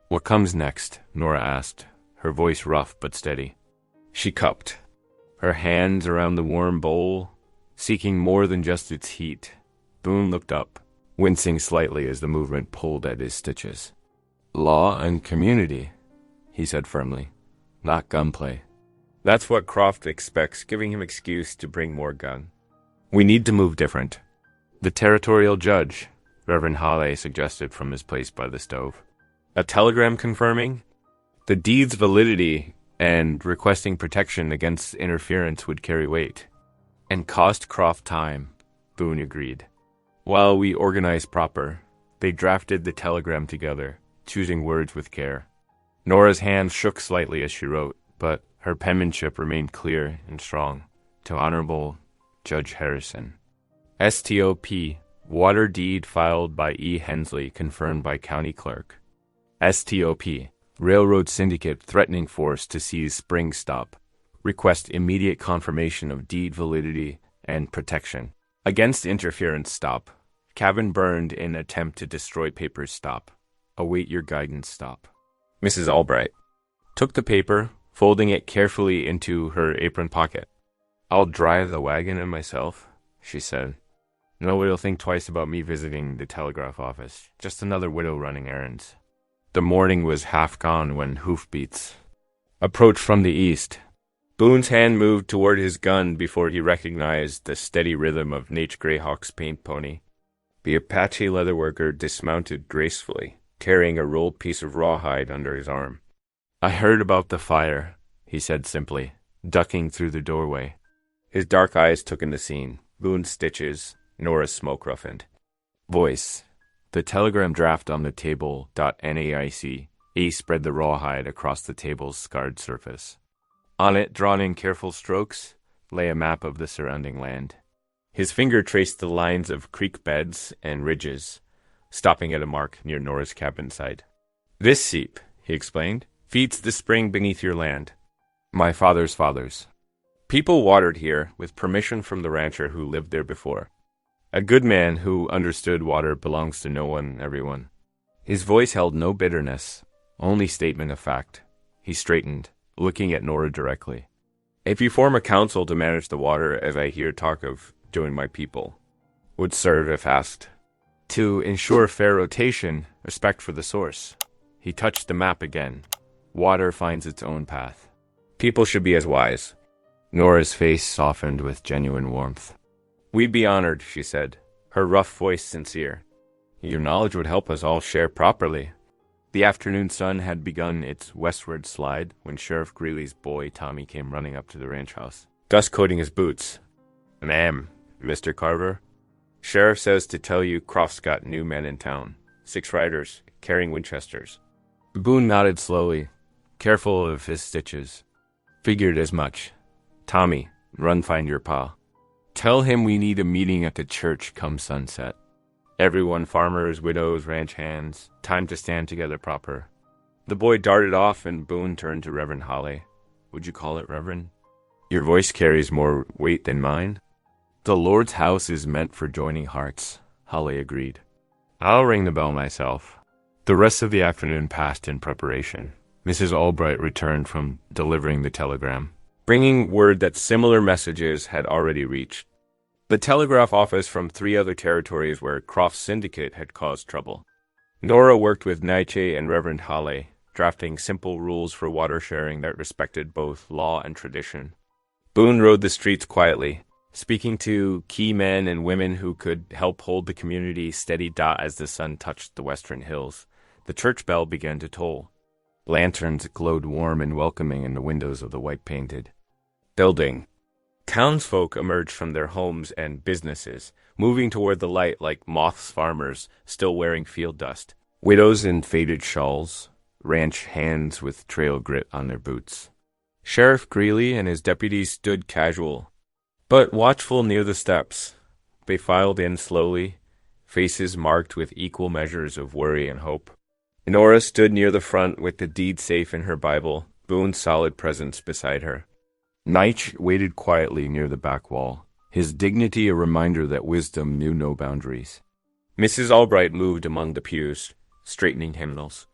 "What comes next?" Nora asked, her voice rough but steady. She cupped, her hands around the warm bowl, seeking more than just its heat. Boone looked up, wincing slightly as the movement pulled at his stitches. "Law and community," he said firmly, "not gunplay." That's what Croft expects, giving him excuse to bring more gun. "We need to move different." "The territorial judge," Reverend Hawley suggested from his place by the stove. "A telegram confirming the deed's validity and requesting protection against interference would carry weight. And cost Croft time," Boone agreed. While we organize proper, they drafted the telegram together, choosing words with care. Nora's hand shook slightly as she wrote, but her penmanship remained clear and strong. To Honorable Judge Harrison. STOP, water deed filed by E. Hensley, confirmed by County Clerk. STOP, railroad syndicate threatening force to seize spring stop. Request immediate confirmation of deed validity and protection. Against interference stop. Cabin burned in attempt to destroy papers stop. Await your guidance stop. Mrs. Albright took the paper, folding it carefully into her apron pocket. "I'll drive the wagon in myself," she said. "Nobody'll think twice about me visiting the telegraph office. Just another widow running errands." The morning was half gone when hoofbeats approached from the east. Boone's hand moved toward his gun before he recognized the steady rhythm of Nate Greyhawk's paint pony. The Apache leatherworker dismounted gracefully, carrying a rolled piece of rawhide under his arm. "I heard about the fire," he said simply, ducking through the doorway. His dark eyes took in the scene, Boone's stitches, Nora's smoke roughened. Voice. The telegram draft on the table. .NAIC. A spread the rawhide across the table's scarred surface. On it, drawn in careful strokes, lay a map of the surrounding land. His finger traced the lines of creek beds and ridges, stopping at a mark near Nora's cabin site. "This seep," he explained, "feeds the spring beneath your land. My father's fathers. People watered here with permission from the rancher who lived there before. A good man who understood water belongs to no one, everyone." His voice held no bitterness, only statement of fact. He straightened, looking at Nora directly. "If you form a council to manage the water, as I hear talk of doing my people, would serve if asked. To ensure fair rotation, respect for the source." He touched the map again. "Water finds its own path. People should be as wise." Nora's face softened with genuine warmth. "We'd be honored," she said, her rough voice sincere. "Your knowledge would help us all share properly." The afternoon sun had begun its westward slide when Sheriff Greeley's boy Tommy came running up to the ranch house, dust coating his boots. "Ma'am, Mr. Carver, Sheriff says to tell you Croft's got new men in town. 6 riders, carrying Winchesters." Boone nodded slowly, careful of his stitches. "Figured as much. Tommy, run find your pa. Tell him we need a meeting at the church come sunset. Everyone, farmers, widows, ranch hands, time to stand together proper." The boy darted off and Boone turned to Reverend Hawley. "Would you call it Reverend? Your voice carries more weight than mine." "The Lord's house is meant for joining hearts," Hawley agreed. "I'll ring the bell myself." The rest of the afternoon passed in preparation. Mrs. Albright returned from delivering the telegram, bringing word that similar messages had already reached the telegraph office from 3 other territories where Croft's syndicate had caused trouble. Nora worked with Nietzsche and Reverend Halley, drafting simple rules for water sharing that respected both law and tradition. Boone rode the streets quietly, speaking to key men and women who could help hold the community steady as the sun touched the western hills. The church bell began to toll. Lanterns glowed warm and welcoming in the windows of the white-painted building. Townsfolk emerged from their homes and businesses, moving toward the light like moths farmers still wearing field dust. Widows in faded shawls, ranch hands with trail grit on their boots. Sheriff Greeley and his deputies stood casual, but watchful near the steps. They filed in slowly, faces marked with equal measures of worry and hope. Nora stood near the front with the deed safe in her Bible, Boone's solid presence beside her. Nietzsche waited quietly near the back wall, his dignity a reminder that wisdom knew no boundaries. Mrs. Albright moved among the pews, straightening hymnals,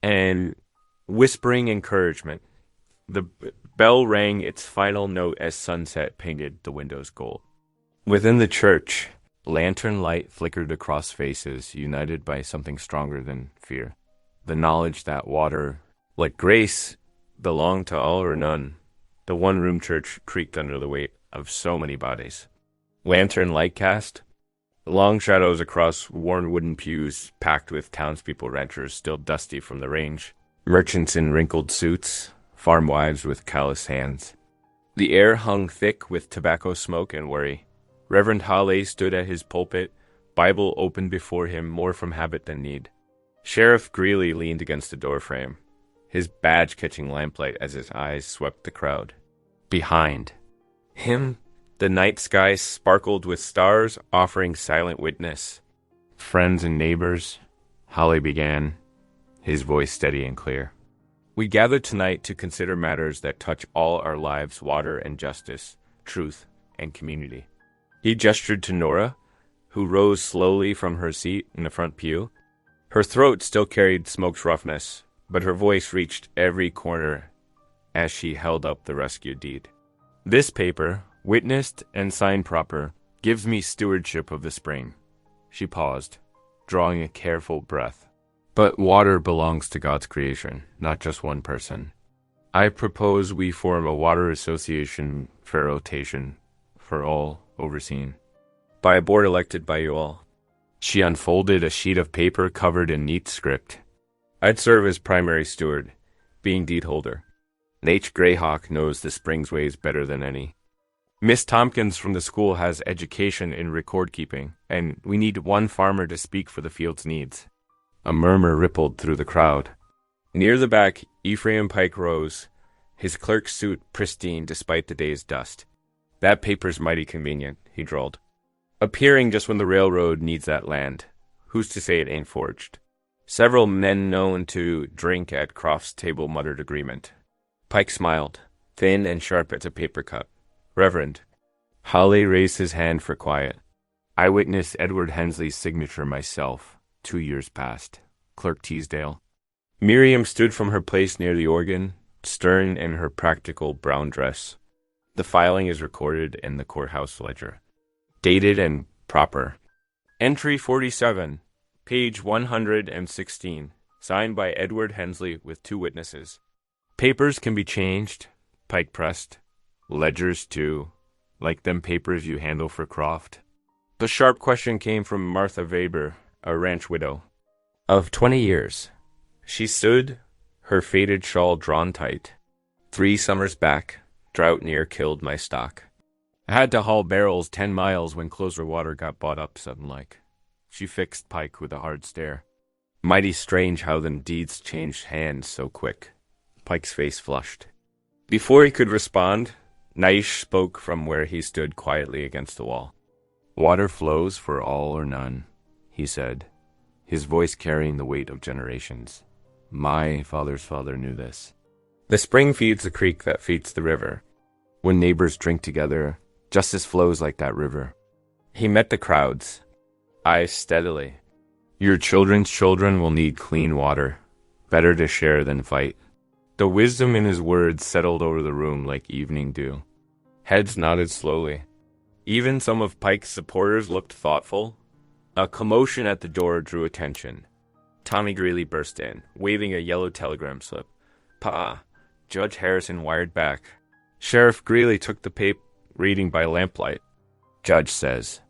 and whispering encouragement. The bell rang its final note as sunset painted the windows gold. Within the church, lantern light flickered across faces, united by something stronger than fear. The knowledge that water, like grace, belonged to all or none. The one-room church creaked under the weight of so many bodies. Lantern light cast, long shadows across worn wooden pews packed with townspeople ranchers still dusty from the range, merchants in wrinkled suits, farm wives with callous hands. The air hung thick with tobacco smoke and worry. Reverend Halley stood at his pulpit, Bible open before him more from habit than need. Sheriff Greeley leaned against the doorframe, his badge catching lamplight as his eyes swept the crowd. Behind him, the night sky sparkled with stars offering silent witness. Friends and neighbors, Halley began, his voice steady and clear. We gather tonight to consider matters that touch all our lives: water and justice, truth and community. He gestured to Nora, who rose slowly from her seat in the front pew. Her throat still carried Smoke's roughness, but her voice reached every corner as she held up the rescue deed. This paper, witnessed and signed proper, gives me stewardship of the spring. She paused, drawing a careful breath. But water belongs to God's creation, not just one person. I propose we form a water association for rotation, for all overseen, by a board elected by you all. She unfolded a sheet of paper covered in neat script. I'd serve as primary steward, being deed holder. Nate Greyhawk knows the spring's ways better than any. Miss Tompkins from the school has education in record keeping, and we need one farmer to speak for the field's needs. A murmur rippled through the crowd. Near the back, Ephraim Pike rose, his clerk's suit pristine despite the day's dust. That paper's mighty convenient, he drawled. Appearing just when the railroad needs that land. Who's to say it ain't forged? Several men known to drink at Croft's table muttered agreement. Pike smiled, thin and sharp as a paper cut. Reverend. Halley raised his hand for quiet. I witnessed Edward Hensley's signature myself, 2 years past. Clerk Teasdale. Miriam stood from her place near the organ, stern in her practical brown dress. The filing is recorded in the courthouse ledger. Dated and proper. Entry 47, page 116, signed by Edward Hensley with 2 witnesses. Papers can be changed, Pike pressed. Ledgers, too, like them papers you handle for Croft. The sharp question came from Martha Weber, a ranch widow. Of 20 years. She stood, her faded shawl drawn tight. 3 summers back, drought near killed my stock. I had to haul barrels 10 miles when Closer Water got bought up sudden-like. She fixed Pike with a hard stare. Mighty strange how them deeds changed hands so quick. Pike's face flushed. Before he could respond, Naish spoke from where he stood quietly against the wall. Water flows for all or none, he said, his voice carrying the weight of generations. My father's father knew this. The spring feeds the creek that feeds the river. When neighbors drink together, justice flows like that river. He met the crowds, eyes steadily. Your children's children will need clean water. Better to share than fight. The wisdom in his words settled over the room like evening dew. Heads nodded slowly. Even some of Pike's supporters looked thoughtful. A commotion at the door drew attention. Tommy Greeley burst in, waving a yellow telegram slip. "Pa," Judge Harrison wired back. Sheriff Greeley took the paper, reading by lamplight. "Judge says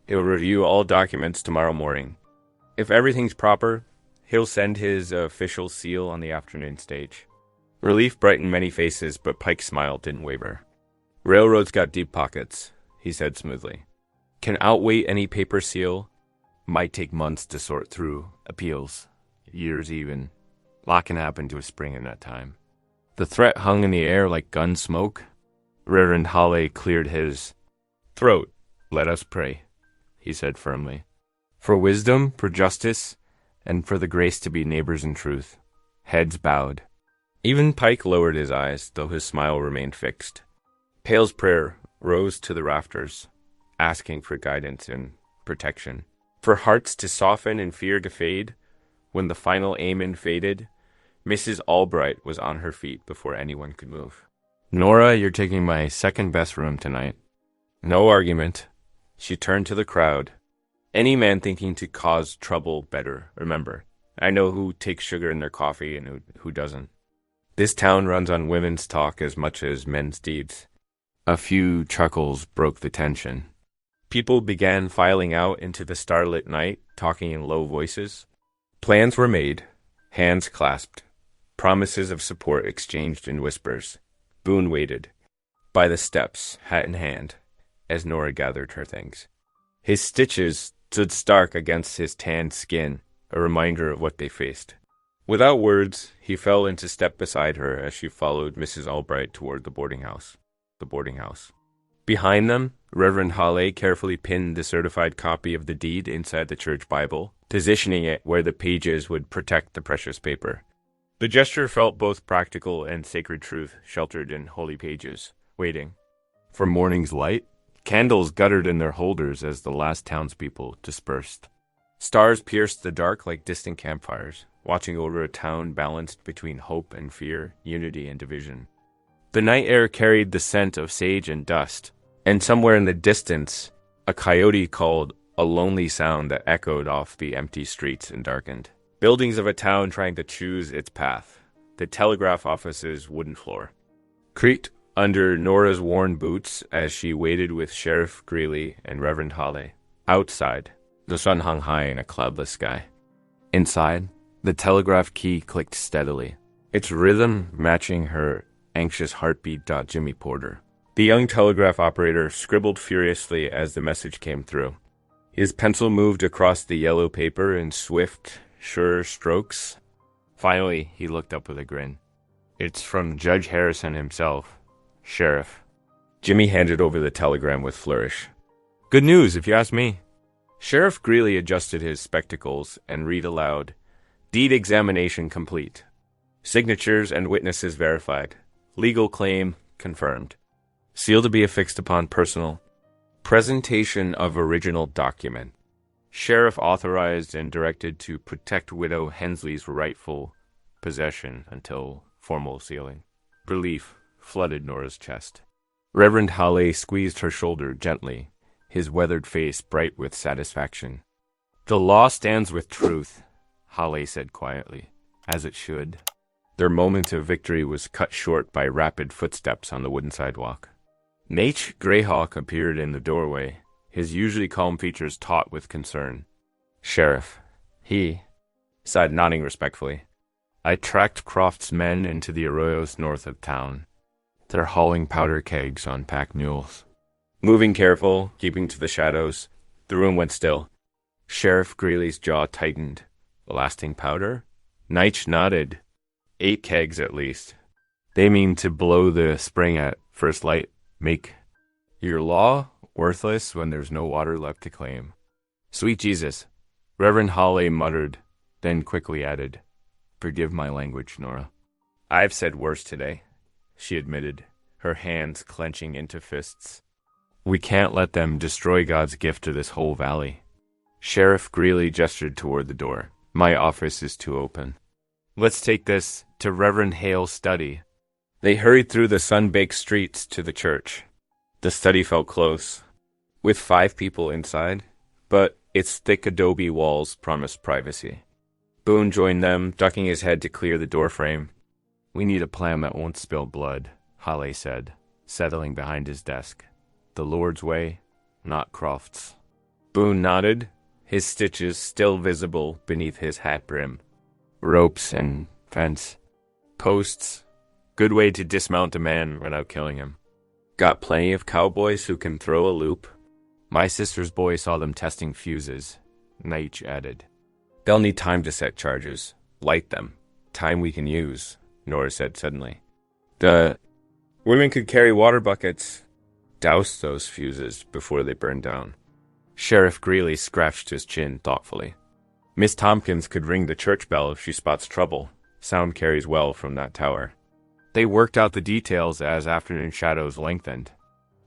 he'll review all documents tomorrow morning. If everything's proper, he'll send his official seal on the afternoon stage." Relief brightened many faces, but Pike's smile didn't waver. "Railroads got deep pockets," he said smoothly. "Can outweigh any paper seal. Might take months to sort through appeals, years even. Lot can happen to a spring in that time." The threat hung in the air like gun smoke. Reverend Hawley cleared his throat. "Let us pray," he said firmly. "For wisdom, for justice, and for the grace to be neighbors in truth." Heads bowed. Even Pike lowered his eyes, though his smile remained fixed. Pale's prayer rose to the rafters, asking for guidance and protection. For hearts to soften and fear to fade. When the final amen faded, Mrs. Albright was on her feet before anyone could move. "Nora, you're taking my second best room tonight." No argument. She turned to the crowd. "Any man thinking to cause trouble better, remember, I know who takes sugar in their coffee and who doesn't. This town runs on women's talk as much as men's deeds." A few chuckles broke the tension. People began filing out into the starlit night, talking in low voices. Plans were made, hands clasped, promises of support exchanged in whispers. Boone waited, by the steps, hat in hand, as Nora gathered her things. His stitches stood stark against his tanned skin, a reminder of what they faced. Without words, he fell into step beside her as she followed Mrs. Albright toward the boarding house. Behind them, Reverend Hawley carefully pinned the certified copy of the deed inside the church Bible, positioning it where the pages would protect the precious paper. The gesture felt both practical and sacred truth sheltered in holy pages, waiting for morning's light. Candles guttered in their holders as the last townspeople dispersed. Stars pierced the dark like distant campfires, watching over a town balanced between hope and fear, unity and division. The night air carried the scent of sage and dust, and somewhere in the distance, a coyote called, a lonely sound that echoed off the empty streets and darkened. Buildings of a town trying to choose its path, the telegraph office's wooden floor. Creaked under Nora's worn boots as she waited with Sheriff Greeley and Reverend Hawley. Outside, the sun hung high in a cloudless sky. Inside, the telegraph key clicked steadily, its rhythm matching her anxious heartbeat. Jimmy Porter. The young telegraph operator scribbled furiously as the message came through. His pencil moved across the yellow paper in swift, sure strokes. Finally, he looked up with a grin. "It's from Judge Harrison himself, Sheriff." Jimmy handed over the telegram with flourish. "Good news, if you ask me." Sheriff Greeley adjusted his spectacles and read aloud. "Deed examination complete. Signatures and witnesses verified. Legal claim confirmed. Seal to be affixed upon personal. Presentation of original document. Sheriff authorized and directed to protect widow Hensley's rightful possession until formal sealing." Relief flooded Nora's chest. Reverend Hawley squeezed her shoulder gently, his weathered face bright with satisfaction. "The law stands with truth," Hawley said quietly, "as it should." Their moment of victory was cut short by rapid footsteps on the wooden sidewalk. Nate Greyhawk appeared in the doorway, his usually calm features taut with concern. "Sheriff," he sighed, nodding respectfully. "I tracked Croft's men into the arroyos north of town. They're hauling powder kegs on pack mules." Moving careful, keeping to the shadows, the room went still. Sheriff Greeley's jaw tightened. "Lasting powder?" Nitch nodded. 8 kegs at least. "They mean to blow the spring at first light. Make your law worthless when there's no water left to claim." "Sweet Jesus," Reverend Hawley muttered, then quickly added, "Forgive my language, Nora." "I've said worse today," she admitted, her hands clenching into fists. "We can't let them destroy God's gift to this whole valley." Sheriff Greeley gestured toward the door. My office is too open. Let's take this to Reverend Hale's study. They hurried through the sun-baked streets to the church. The study felt close, with 5 people inside, but its thick adobe walls promised privacy. Boone joined them, ducking his head to clear the doorframe. We need a plan that won't spill blood, Hale said, settling behind his desk. The Lord's way, not Croft's. Boone nodded, his stitches still visible beneath his hat brim. Ropes and fence. Posts. Good way to dismount a man without killing him. Got plenty of cowboys who can throw a loop. My sister's boy saw them testing fuses, Naich added. They'll need time to set charges. Light them. Time we can use, Nora said suddenly. The women could carry water buckets. Douse those fuses before they burn down. Sheriff Greeley scratched his chin thoughtfully. Miss Tompkins could ring the church bell if she spots trouble. Sound carries well from that tower. They worked out the details as afternoon shadows lengthened.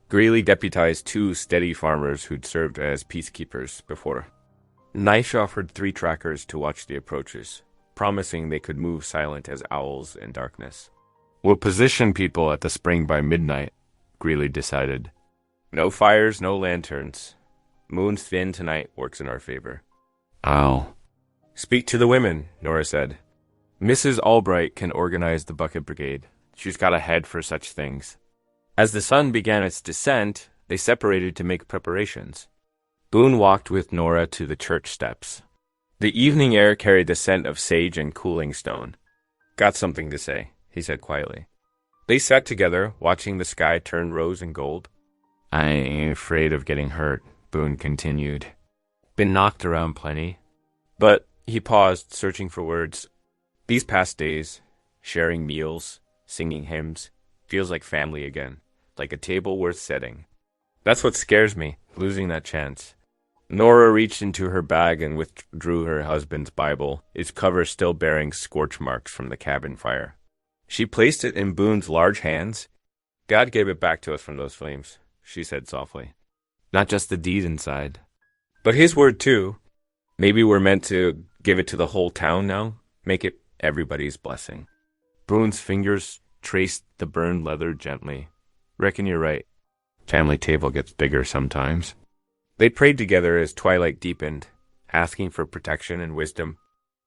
Greeley deputized 2 steady farmers who'd served as peacekeepers before. Naish offered 3 trackers to watch the approaches, promising they could move silent as owls in darkness. We'll position people at the spring by midnight, Greeley decided. No fires, no lanterns. Moon's thin tonight works in our favor. I'll speak to the women, Nora said. Mrs. Albright can organize the bucket brigade. She's got a head for such things. As the sun began its descent, they separated to make preparations. Boone walked with Nora to the church steps. The evening air carried the scent of sage and cooling stone. Got something to say, he said quietly. They sat together, watching the sky turn rose and gold. I ain't afraid of getting hurt, Boone continued. Been knocked around plenty. But he paused, searching for words. These past days, sharing meals, singing hymns, feels like family again, like a table worth setting. That's what scares me, losing that chance. Nora reached into her bag and withdrew her husband's Bible, its cover still bearing scorch marks from the cabin fire. She placed it in Boone's large hands. God gave it back to us from those flames, she said softly. Not just the deed inside, but his word too. Maybe we're meant to give it to the whole town now, make it everybody's blessing. Boone's fingers traced the burned leather gently. Reckon you're right. Family table gets bigger sometimes. They prayed together as twilight deepened, asking for protection and wisdom.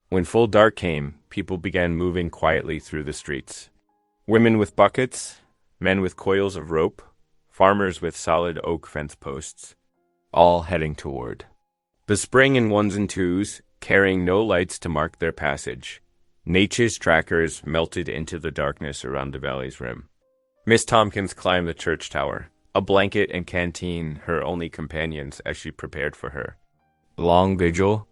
When full dark came, people began moving quietly through the streets. Women with buckets, men with coils of rope, farmers with solid oak fence posts, all heading toward the spring in 1s and 2s, carrying no lights to mark their passage. Nature's trackers melted into the darkness around the valley's rim. Miss Tompkins climbed the church tower, a blanket and canteen her only companions as she prepared for her long vigil.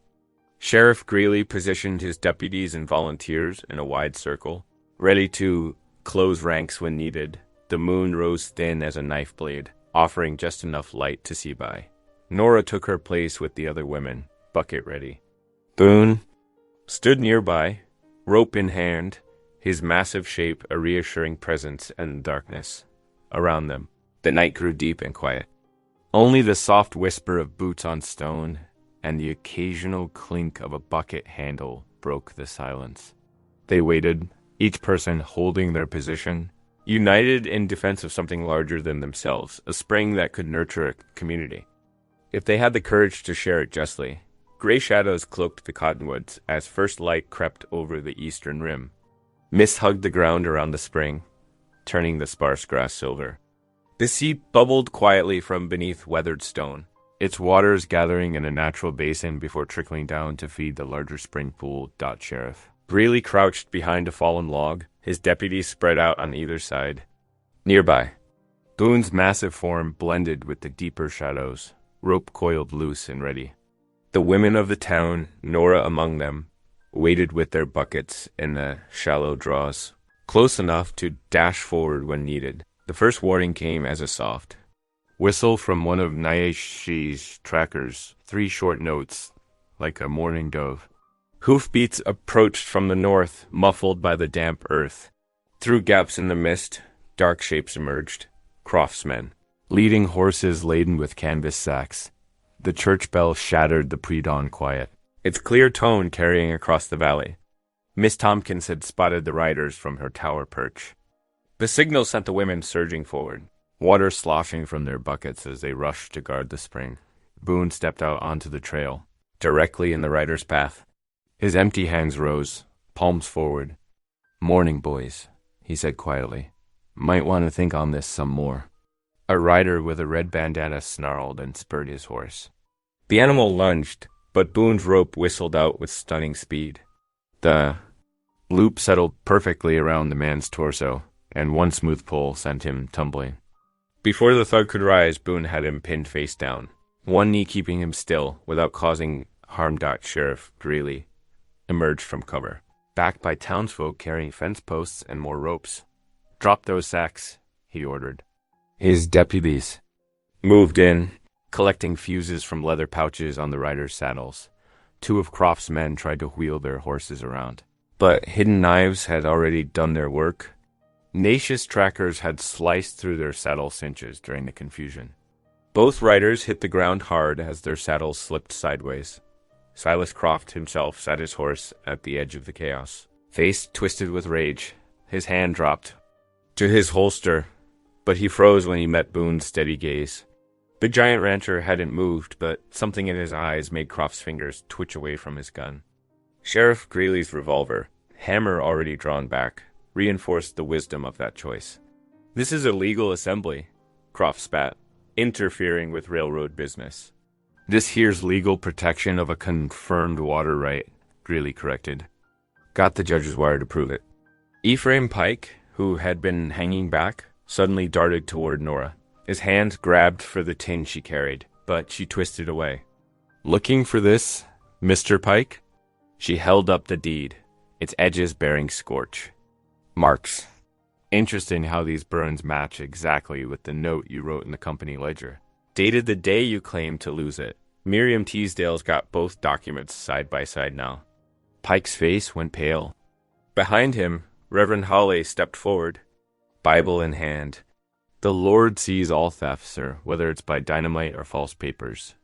Sheriff Greeley positioned his deputies and volunteers in a wide circle, ready to close ranks when needed. The moon rose thin as a knife blade, offering just enough light to see by. Nora took her place with the other women, bucket ready. Boone stood nearby, rope in hand, his massive shape a reassuring presence in the darkness. Around them, the night grew deep and quiet. Only the soft whisper of boots on stone and the occasional clink of a bucket handle broke the silence. They waited, each person holding their position, united in defense of something larger than themselves, a spring that could nurture a community. If they had the courage to share it justly. Gray shadows cloaked the cottonwoods as first light crept over the eastern rim. Mist hugged the ground around the spring, turning the sparse grass silver. The sea bubbled quietly from beneath weathered stone, its waters gathering in a natural basin before trickling down to feed the larger spring pool. Sheriff Greeley crouched behind a fallen log, his deputies spread out on either side. Nearby, Boone's massive form blended with the deeper shadows, rope coiled loose and ready. The women of the town, Nora among them, waited with their buckets in the shallow draws, close enough to dash forward when needed. The first warning came as a soft whistle from one of Naish's trackers, 3 short notes, like a mourning dove. Hoofbeats approached from the north, muffled by the damp earth. Through gaps in the mist, dark shapes emerged, croftsmen, leading horses laden with canvas sacks. The church bell shattered the pre-dawn quiet, its clear tone carrying across the valley. Miss Tompkins had spotted the riders from her tower perch. The signal sent the women surging forward, water sloshing from their buckets as they rushed to guard the spring. Boone stepped out onto the trail, directly in the rider's path. His empty hands rose, palms forward. "Morning, boys," he said quietly. "Might want to think on this some more." A rider with a red bandana snarled and spurred his horse. The animal lunged, but Boone's rope whistled out with stunning speed. The loop settled perfectly around the man's torso, and one smooth pull sent him tumbling. Before the thug could rise, Boone had him pinned face down, one knee keeping him still without causing harm. Sheriff Greeley emerged from cover, backed by townsfolk carrying fence posts and more ropes. "Drop those sacks," he ordered. His deputies moved in, collecting fuses from leather pouches on the riders' saddles. Two of Croft's men tried to wheel their horses around, but hidden knives had already done their work. Nacious trackers had sliced through their saddle cinches during the confusion. Both riders hit the ground hard as their saddles slipped sideways. Silas Croft himself sat his horse at the edge of the chaos, face twisted with rage. His hand dropped to his holster, but he froze when he met Boone's steady gaze. The giant rancher hadn't moved, but something in his eyes made Croft's fingers twitch away from his gun. Sheriff Greeley's revolver, hammer already drawn back, reinforced the wisdom of that choice. "This is a legal assembly," Croft spat, "interfering with railroad business." "This here's legal protection of a confirmed water right," Greeley corrected. "Got the judge's wire to prove it." Ephraim Pike, who had been hanging back, suddenly darted toward Nora. His hand grabbed for the tin she carried, but she twisted away. "Looking for this, Mr. Pike?" She held up the deed, its edges bearing scorch marks. "Interesting how these burns match exactly with the note you wrote in the company ledger. Dated the day you claimed to lose it." Miriam Teasdale's got both documents side by side now. Pike's face went pale. Behind him, Reverend Hawley stepped forward, Bible in hand. "The Lord sees all theft, sir, whether it's by dynamite or false papers.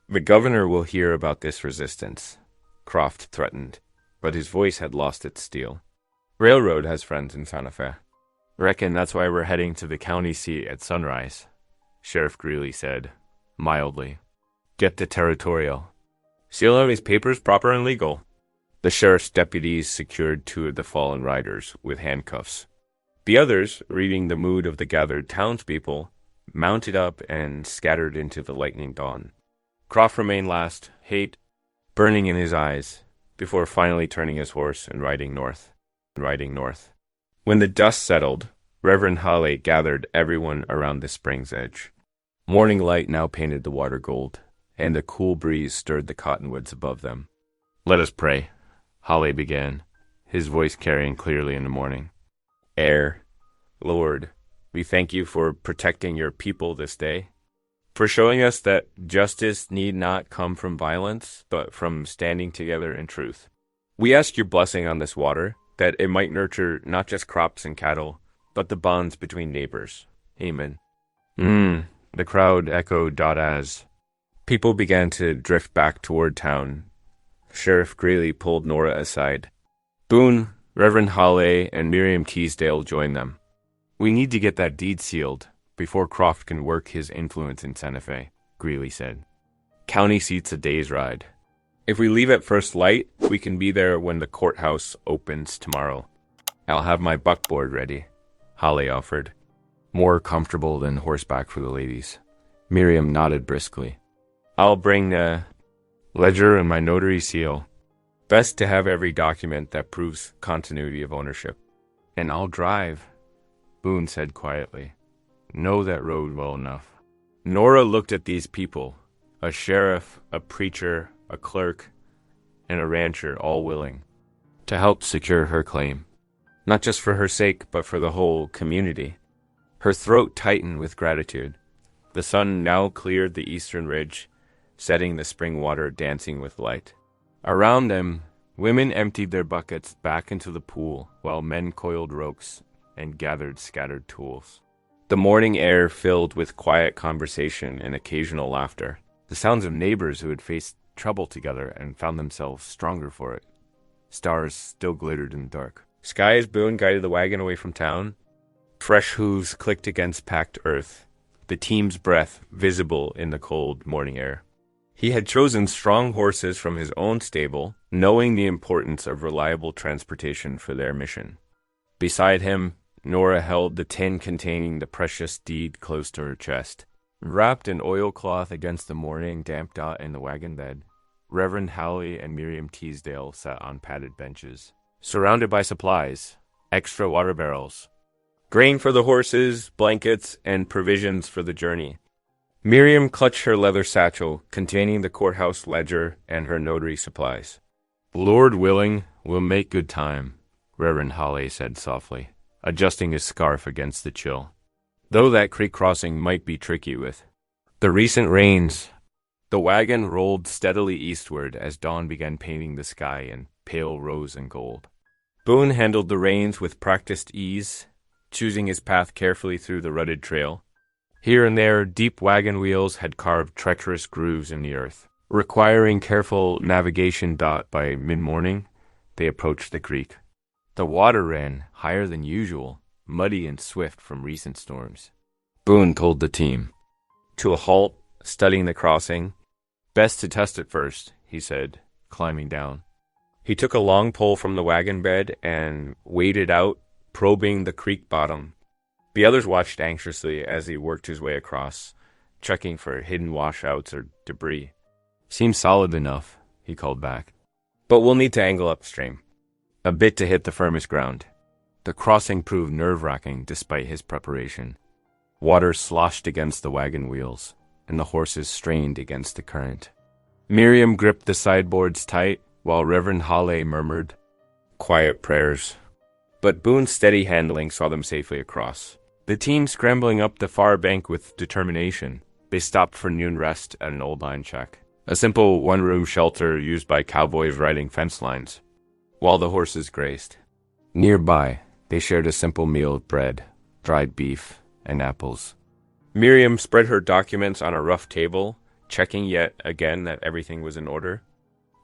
The governor will hear about this resistance," Croft threatened, but his voice had lost its steel. "Railroad has friends in Santa Fe. Reckon that's why we're heading to the county seat at sunrise," Sheriff Greeley said, mildly. "Get the territorial. Seal out his papers proper and legal." The sheriff's deputies secured two of the fallen riders with handcuffs. The others, reading the mood of the gathered townspeople, mounted up and scattered into the lightning dawn. Croft remained last, hate burning in his eyes, before finally turning his horse and riding north. When the dust settled, Reverend Hawley gathered everyone around the spring's edge. Morning light now painted the water gold, and the cool breeze stirred the cottonwoods above them. "Let us pray," Hawley began, his voice carrying clearly in the morning. Lord, we thank you for protecting your people this day, for showing us that justice need not come from violence, but from standing together in truth. We ask your blessing on this water, that it might nurture not just crops and cattle, but the bonds between neighbors. Amen. The crowd echoed as people began to drift back toward town. Sheriff Greeley pulled Nora aside. Boone, Reverend Hawley, and Miriam Teasdale joined them. "We need to get that deed sealed before Croft can work his influence in Santa Fe," Greeley said. "County seat's a day's ride. If we leave at first light, we can be there when the courthouse opens tomorrow." "I'll have my buckboard ready," Hawley offered, more comfortable than horseback for the ladies. Miriam nodded briskly. "I'll bring the ledger and my notary seal. Best to have every document that proves continuity of ownership." "And I'll drive," Boone said quietly. "Know that road well enough." Nora looked at these people, a sheriff, a preacher, a clerk, and a rancher, all willing to help secure her claim, not just for her sake, but for the whole community. Her throat tightened with gratitude. The sun now cleared the eastern ridge, setting the spring water dancing with light. Around them, women emptied their buckets back into the pool, while men coiled ropes and gathered scattered tools. The morning air filled with quiet conversation and occasional laughter. The sounds of neighbors who had faced trouble together and found themselves stronger for it. Stars still glittered in the dark. Sky as Boone guided the wagon away from town. Fresh hooves clicked against packed earth, the team's breath visible in the cold morning air. He had chosen strong horses from his own stable, knowing the importance of reliable transportation for their mission. Beside him, Nora held the tin containing the precious deed close to her chest. Wrapped in oilcloth against the morning damp dot in the wagon bed, Reverend Howley and Miriam Teasdale sat on padded benches, surrounded by supplies, extra water barrels, grain for the horses, blankets, and provisions for the journey. Miriam clutched her leather satchel containing the courthouse ledger and her notary supplies. "Lord willing, we'll make good time," Reverend Hawley said softly, adjusting his scarf against the chill. Though that creek crossing might be tricky with the recent rains. The wagon rolled steadily eastward as dawn began painting the sky in pale rose and gold. Boone handled the reins with practiced ease, choosing his path carefully through the rutted trail. Here and there, deep wagon wheels had carved treacherous grooves in the earth. Requiring careful navigation. By mid-morning, they approached the creek. The water ran higher than usual, muddy and swift from recent storms. Boone told the team to a halt, studying the crossing. "Best to test it first," he said, climbing down. He took a long pole from the wagon bed and waded out, probing the creek bottom. The others watched anxiously as he worked his way across, checking for hidden washouts or debris. "Seems solid enough," he called back. "But we'll need to angle upstream a bit to hit the firmest ground." The crossing proved nerve-wracking despite his preparation. Water sloshed against the wagon wheels, and the horses strained against the current. Miriam gripped the sideboards tight, while Reverend Hawley murmured quiet prayers. But Boone's steady handling saw them safely across. The team scrambling up the far bank with determination. They stopped for noon rest at an old line shack, a simple one-room shelter used by cowboys riding fence lines, while the horses grazed. Nearby, they shared a simple meal of bread, dried beef, and apples. Miriam spread her documents on a rough table, checking yet again that everything was in order.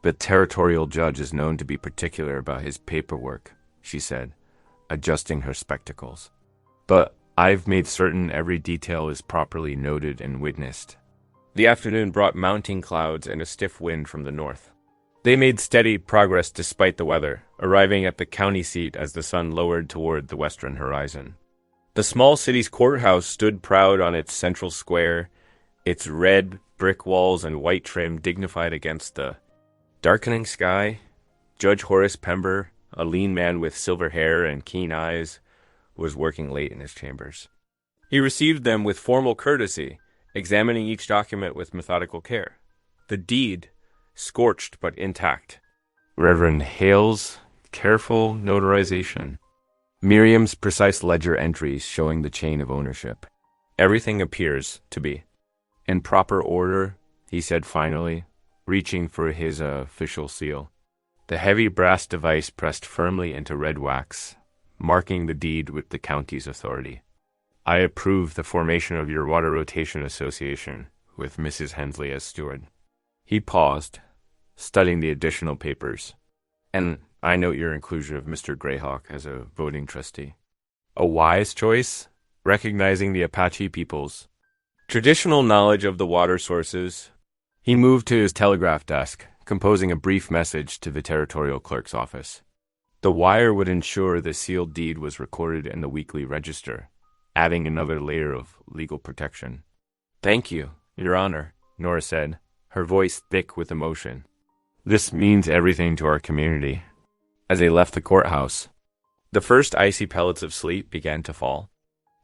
"The territorial judge is known to be particular about his paperwork," she said, adjusting her spectacles. "But I've made certain every detail is properly noted and witnessed." The afternoon brought mounting clouds and a stiff wind from the north. They made steady progress despite the weather, arriving at the county seat as the sun lowered toward the western horizon. The small city's courthouse stood proud on its central square, its red brick walls and white trim dignified against the darkening sky. Judge Horace Pember, a lean man with silver hair and keen eyes, was working late in his chambers. He received them with formal courtesy, examining each document with methodical care. The deed, scorched but intact. Reverend Hale's careful notarization. Miriam's precise ledger entries showing the chain of ownership. "Everything appears to be in proper order," he said finally, reaching for his official seal. The heavy brass device pressed firmly into red wax, marking the deed with the county's authority. "I approve the formation of your Water Rotation Association, with Mrs. Hensley as steward." He paused, studying the additional papers. "And I note your inclusion of Mr. Greyhawk as a voting trustee. A wise choice, recognizing the Apache people's traditional knowledge of the water sources." He moved to his telegraph desk, composing a brief message to the territorial clerk's office. The wire would ensure the sealed deed was recorded in the weekly register, adding another layer of legal protection. "Thank you, Your Honor," Nora said, her voice thick with emotion. "This means everything to our community." As they left the courthouse, the first icy pellets of sleet began to fall.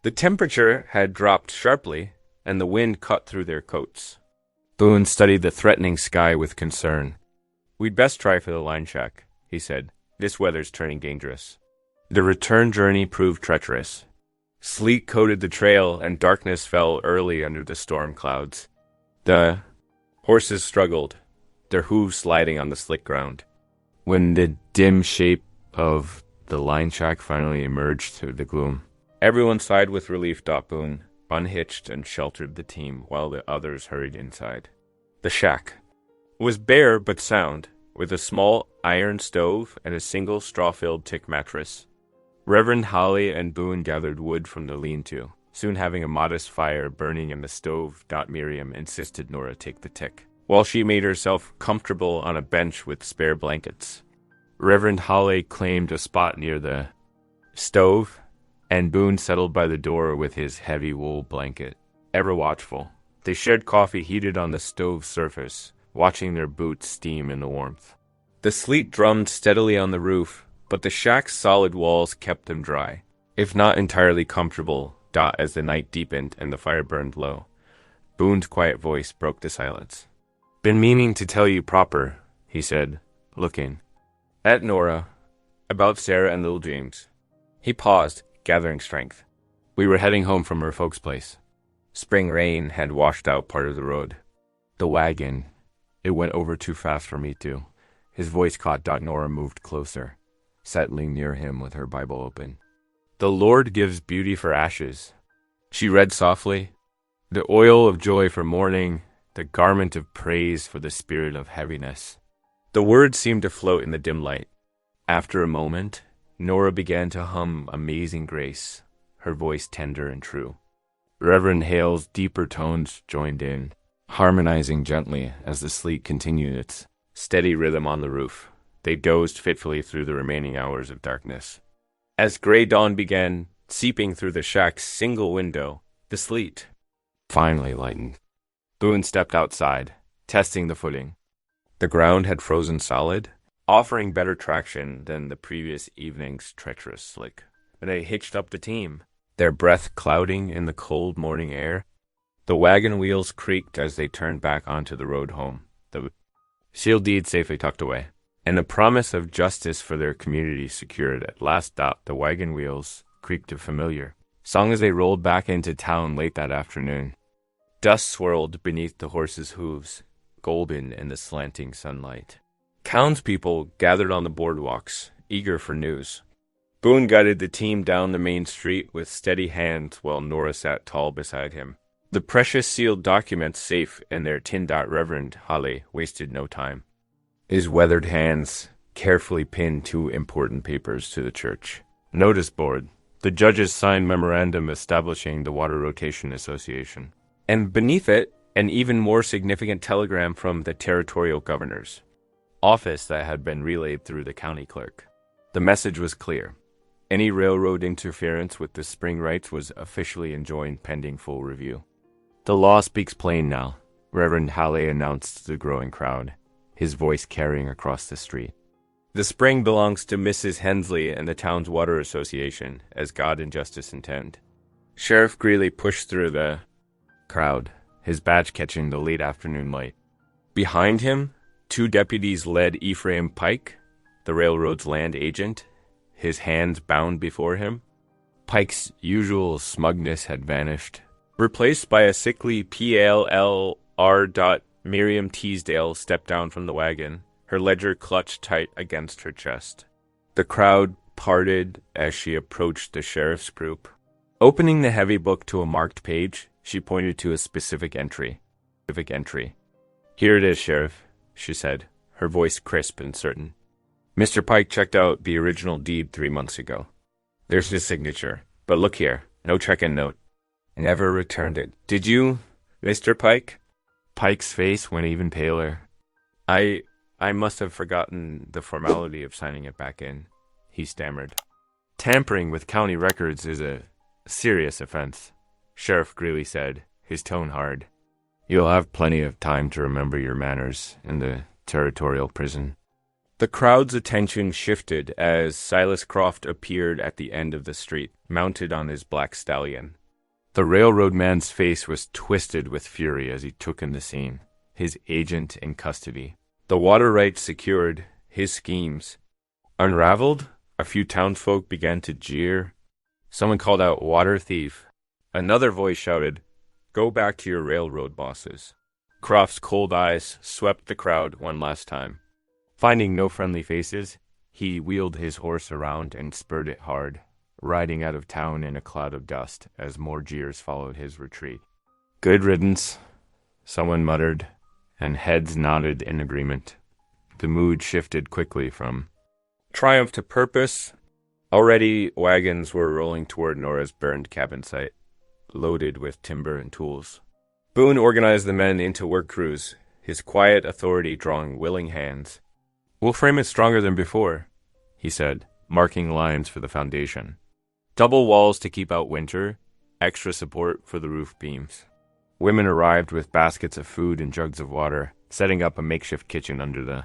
The temperature had dropped sharply, and the wind cut through their coats. Boone studied the threatening sky with concern. "We'd best try for the line shack," he said. "This weather's turning dangerous." The return journey proved treacherous. Sleet coated the trail, and darkness fell early under the storm clouds. The horses struggled, their hooves sliding on the slick ground. When the dim shape of the line shack finally emerged through the gloom, everyone sighed with relief. Boone unhitched and sheltered the team while the others hurried inside. The shack was bare but sound, with a small iron stove and a single straw-filled tick mattress. Reverend Holly and Boone gathered wood from the lean-to, soon having a modest fire burning in the stove. Miriam insisted Nora take the tick, while she made herself comfortable on a bench with spare blankets. Reverend Holly claimed a spot near the stove, and Boone settled by the door with his heavy wool blanket, ever watchful. They shared coffee heated on the stove's surface, watching their boots steam in the warmth. The sleet drummed steadily on the roof, but the shack's solid walls kept them dry, if not entirely comfortable. As the night deepened and the fire burned low, Boone's quiet voice broke the silence. "Been meaning to tell you proper," he said, looking at Nora, about Sarah and little James. He paused, gathering strength. "We were heading home from her folks' place. Spring rain had washed out part of the road. The wagon, it went over too fast for me to." His voice caught. Nora moved closer, settling near him with her Bible open. "The Lord gives beauty for ashes," she read softly. "The oil of joy for mourning, the garment of praise for the spirit of heaviness." The words seemed to float in the dim light. After a moment, Nora began to hum Amazing Grace, her voice tender and true. Reverend Hale's deeper tones joined in, harmonizing gently as the sleet continued its steady rhythm on the roof. They dozed fitfully through the remaining hours of darkness. As gray dawn began seeping through the shack's single window, the sleet finally lightened. Boone stepped outside, testing the footing. The ground had frozen solid, offering better traction than the previous evening's treacherous slick. They hitched up the team, their breath clouding in the cold morning air. The wagon wheels creaked as they turned back onto the road home, the seal deed safely tucked away, and the promise of justice for their community secured. At last, the wagon wheels creaked a familiar song as they rolled back into town late that afternoon. Dust swirled beneath the horses' hooves, golden in the slanting sunlight. Townspeople gathered on the boardwalks, eager for news. Boone guided the team down the main street with steady hands while Nora sat tall beside him. The precious sealed documents safe in their tin dot. Reverend Holly wasted no time. His weathered hands carefully pinned two important papers to the church. Notice board, the judge's signed memorandum establishing the Water Rotation Association. And beneath it, an even more significant telegram from the territorial governor's office that had been relayed through the county clerk. The message was clear. Any railroad interference with the spring rights was officially enjoined pending full review. "The law speaks plain now," Reverend Halley announced to the growing crowd, his voice carrying across the street. "The spring belongs to Mrs. Hensley and the town's water association, as God and justice intend." Sheriff Greeley pushed through the crowd, his badge catching the late afternoon light. Behind him, two deputies led Ephraim Pike, the railroad's land agent, his hands bound before him. Pike's usual smugness had vanished, replaced by a sickly PLLR. Miriam Teasdale stepped down from the wagon, her ledger clutched tight against her chest. The crowd parted as she approached the sheriff's group. Opening the heavy book to a marked page, she pointed to a specific entry. "Here it is, Sheriff," she said, her voice crisp and certain. "Mr. Pike checked out the original deed 3 months ago. There's his signature, but look here, no check-in note. Never returned it. Did you, Mr. Pike?" Pike's face went even paler. I must have forgotten the formality of signing it back in," he stammered. "Tampering with county records is a serious offense," Sheriff Greeley said, his tone hard. "You'll have plenty of time to remember your manners in the territorial prison." The crowd's attention shifted as Silas Croft appeared at the end of the street, mounted on his black stallion. The railroad man's face was twisted with fury as he took in the scene, his agent in custody. The water rights secured, his schemes unraveled. A few townsfolk began to jeer. Someone called out, "Water thief." Another voice shouted, "Go back to your railroad bosses." Croft's cold eyes swept the crowd one last time. Finding no friendly faces, he wheeled his horse around and spurred it hard, riding out of town in a cloud of dust as more jeers followed his retreat. "Good riddance," someone muttered, and heads nodded in agreement. The mood shifted quickly from triumph to purpose. Already, wagons were rolling toward Nora's burned cabin site, loaded with timber and tools. Boone organized the men into work crews, his quiet authority drawing willing hands. "We'll frame it stronger than before," he said, marking lines for the foundation. Double walls to keep out winter, extra support for the roof beams. Women arrived with baskets of food and jugs of water, setting up a makeshift kitchen under the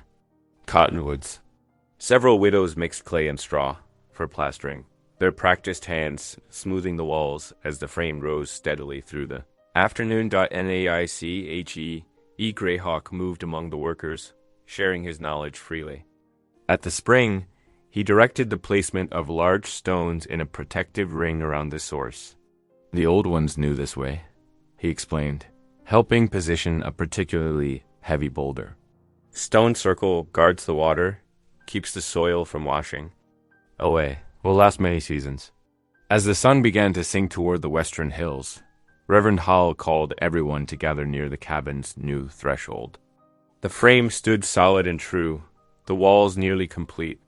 cottonwoods. Several widows mixed clay and straw for plastering, their practiced hands smoothing the walls as the frame rose steadily through the afternoon. NAICHE E. Greyhawk moved among the workers, sharing his knowledge freely. At the spring, he directed the placement of large stones in a protective ring around the source. "The old ones knew this way," he explained, helping position a particularly heavy boulder. "Stone circle guards the water, keeps the soil from washing away. Will last many seasons." As the sun began to sink toward the western hills, Reverend Hall called everyone to gather near the cabin's new threshold. The frame stood solid and true, the walls nearly complete.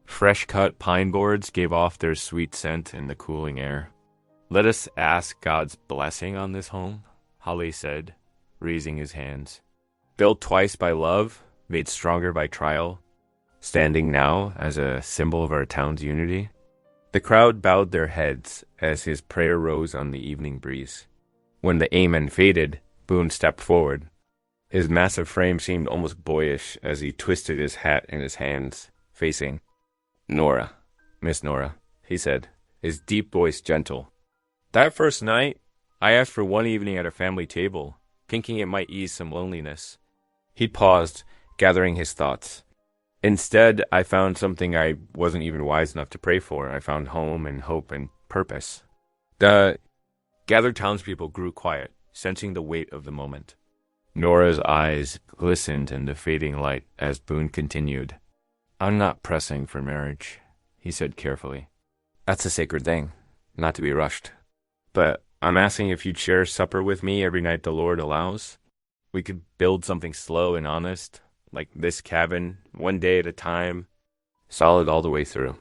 Fresh-cut pine boards gave off their sweet scent in the cooling air. "Let us ask God's blessing on this home," Holly said, raising his hands. "Built twice by love, made stronger by trial, standing now as a symbol of our town's unity." The crowd bowed their heads as his prayer rose on the evening breeze. When the amen faded, Boone stepped forward. His massive frame seemed almost boyish as he twisted his hat in his hands, facing Nora. "Miss Nora," he said, his deep voice gentle. "That first night, I asked for one evening at a family table, thinking it might ease some loneliness." He'd paused, gathering his thoughts. "Instead, I found something I wasn't even wise enough to pray for. I found home and hope and purpose." The gathered townspeople grew quiet, sensing the weight of the moment. Nora's eyes glistened in the fading light as Boone continued. "I'm not pressing for marriage," he said carefully. "That's a sacred thing, not to be rushed. But I'm asking if you'd share supper with me every night the Lord allows. We could build something slow and honest, like this cabin, one day at a time, solid all the way through."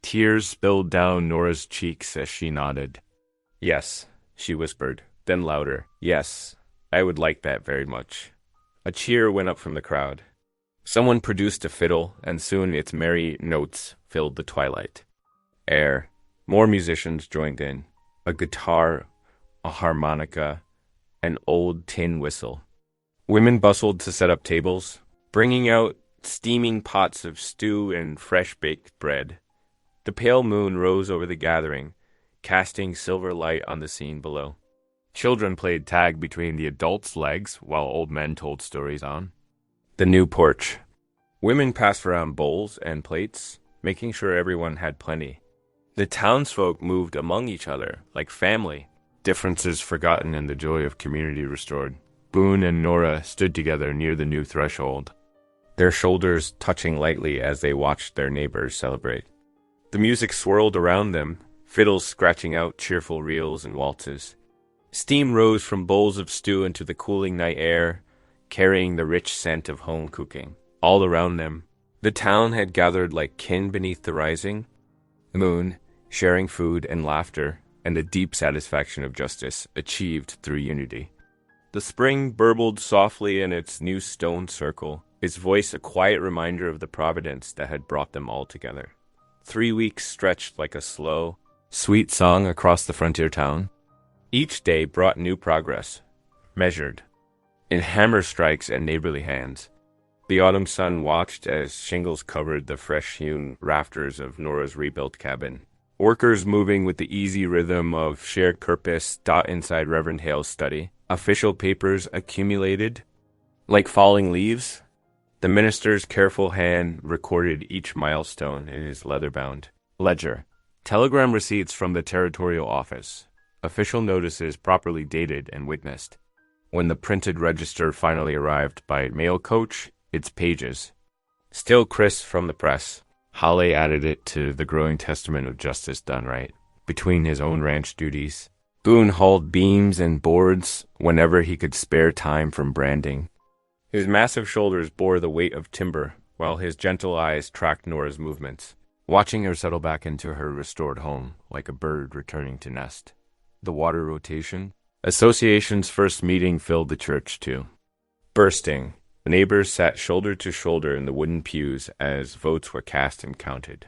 Tears spilled down Nora's cheeks as she nodded. "Yes," she whispered, then louder. "Yes, I would like that very much." A cheer went up from the crowd. Someone produced a fiddle, and soon its merry notes filled the twilight air. More musicians joined in. A guitar, a harmonica, an old tin whistle. Women bustled to set up tables, bringing out steaming pots of stew and fresh-baked bread. The pale moon rose over the gathering, casting silver light on the scene below. Children played tag between the adults' legs while old men told stories on the new porch. Women passed around bowls and plates, making sure everyone had plenty. The townsfolk moved among each other like family, differences forgotten and the joy of community restored. Boone and Nora stood together near the new threshold, their shoulders touching lightly as they watched their neighbors celebrate. The music swirled around them, fiddles scratching out cheerful reels and waltzes. Steam rose from bowls of stew into the cooling night air, carrying the rich scent of home cooking. All around them, the town had gathered like kin beneath the rising moon, sharing food and laughter, and the deep satisfaction of justice achieved through unity. The spring burbled softly in its new stone circle, its voice a quiet reminder of the providence that had brought them all together. 3 weeks stretched like a slow, sweet song across the frontier town. Each day brought new progress, measured in hammer strikes and neighborly hands. The autumn sun watched as shingles covered the fresh-hewn rafters of Nora's rebuilt cabin. Workers moving with the easy rhythm of shared purpose dot inside Reverend Hale's study. Official papers accumulated like falling leaves. The minister's careful hand recorded each milestone in his leather-bound ledger. Telegram receipts from the territorial office. Official notices properly dated and witnessed. When the printed register finally arrived by mail coach, its pages still crisp from the press. Holly added it to the growing testament of justice done right. Between his own ranch duties, Boone hauled beams and boards whenever he could spare time from branding. His massive shoulders bore the weight of timber, while his gentle eyes tracked Nora's movements, watching her settle back into her restored home like a bird returning to nest. The water rotation. Association's first meeting filled the church, too. Bursting, the neighbors sat shoulder to shoulder in the wooden pews as votes were cast and counted.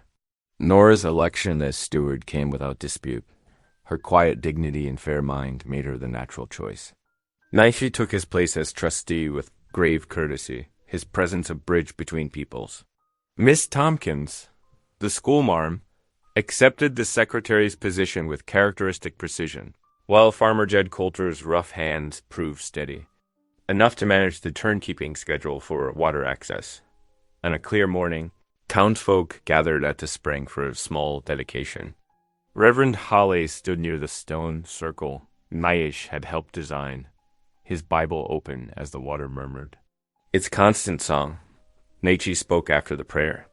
Nora's election as steward came without dispute. Her quiet dignity and fair mind made her the natural choice. Naishi took his place as trustee with grave courtesy, his presence a bridge between peoples. Miss Tompkins, the schoolmarm, accepted the secretary's position with characteristic precision, while Farmer Jed Coulter's rough hands proved steady, enough to manage the turnkeeping schedule for water access. On a clear morning, townsfolk gathered at the spring for a small dedication. Reverend Hale stood near the stone circle Naish had helped design, his Bible open as the water murmured. Its constant song, Naichi spoke after the prayer,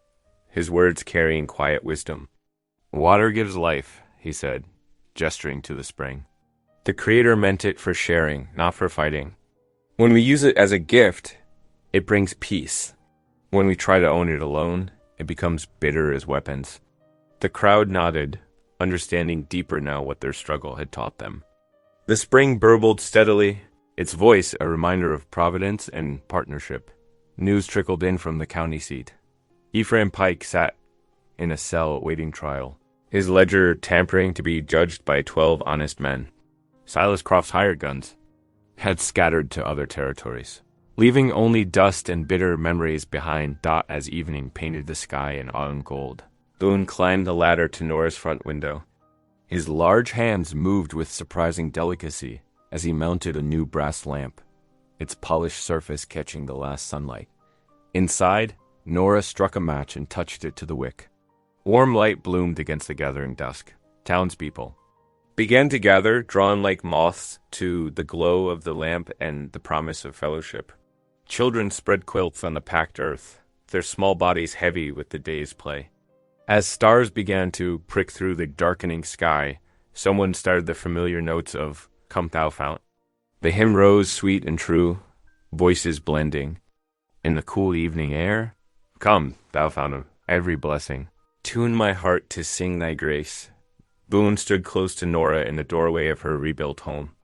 his words carrying quiet wisdom. Water gives life, he said, gesturing to the spring. The Creator meant it for sharing, not for fighting. When we use it as a gift, it brings peace. When we try to own it alone, it becomes bitter as weapons. The crowd nodded, understanding deeper now what their struggle had taught them. The spring burbled steadily, its voice a reminder of providence and partnership. News trickled in from the county seat. Ephraim Pike sat in a cell awaiting trial, his ledger tampering to be judged by 12 honest men. Silas Croft's hired guns had scattered to other territories, leaving only dust and bitter memories behind dot as evening painted the sky in autumn gold. Boone climbed the ladder to Nora's front window. His large hands moved with surprising delicacy as he mounted a new brass lamp, its polished surface catching the last sunlight. Inside, Nora struck a match and touched it to the wick. Warm light bloomed against the gathering dusk. Townspeople began to gather, drawn like moths to the glow of the lamp and the promise of fellowship. Children spread quilts on the packed earth, their small bodies heavy with the day's play. As stars began to prick through the darkening sky, someone started the familiar notes of Come Thou Fount. The hymn rose sweet and true, voices blending. In the cool evening air, come, Thou Fount of every blessing. Tune my heart to sing thy grace. Boone stood close to Nora in the doorway of her rebuilt home.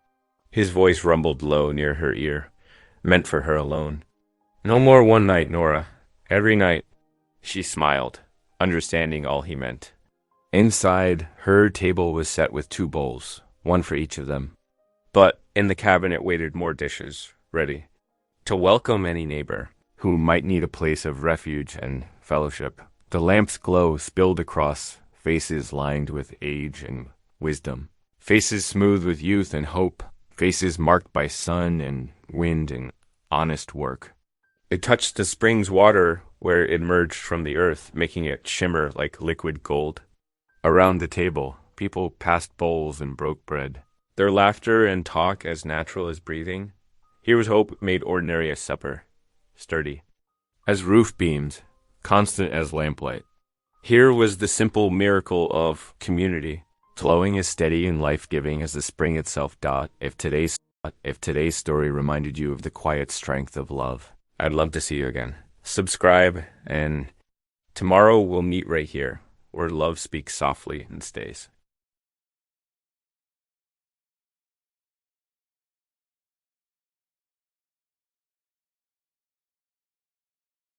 His voice rumbled low near her ear, meant for her alone. No more one night, Nora. Every night. She smiled, understanding all he meant. Inside, her table was set with 2 bowls, one for each of them. But in the cabinet waited more dishes, ready to welcome any neighbor who might need a place of refuge and fellowship. The lamp's glow spilled across faces lined with age and wisdom, faces smooth with youth and hope, faces marked by sun and wind and honest work. It touched the spring's water where it emerged from the earth, making it shimmer like liquid gold. Around the table, people passed bowls and broke bread, their laughter and talk as natural as breathing. Here was hope made ordinary as supper, sturdy as roof beams, constant as lamplight. Here was the simple miracle of community, flowing as steady and life-giving as the spring itself. If today's story reminded you of the quiet strength of love, I'd love to see you again. Subscribe, and tomorrow we'll meet right here, where love speaks softly and stays.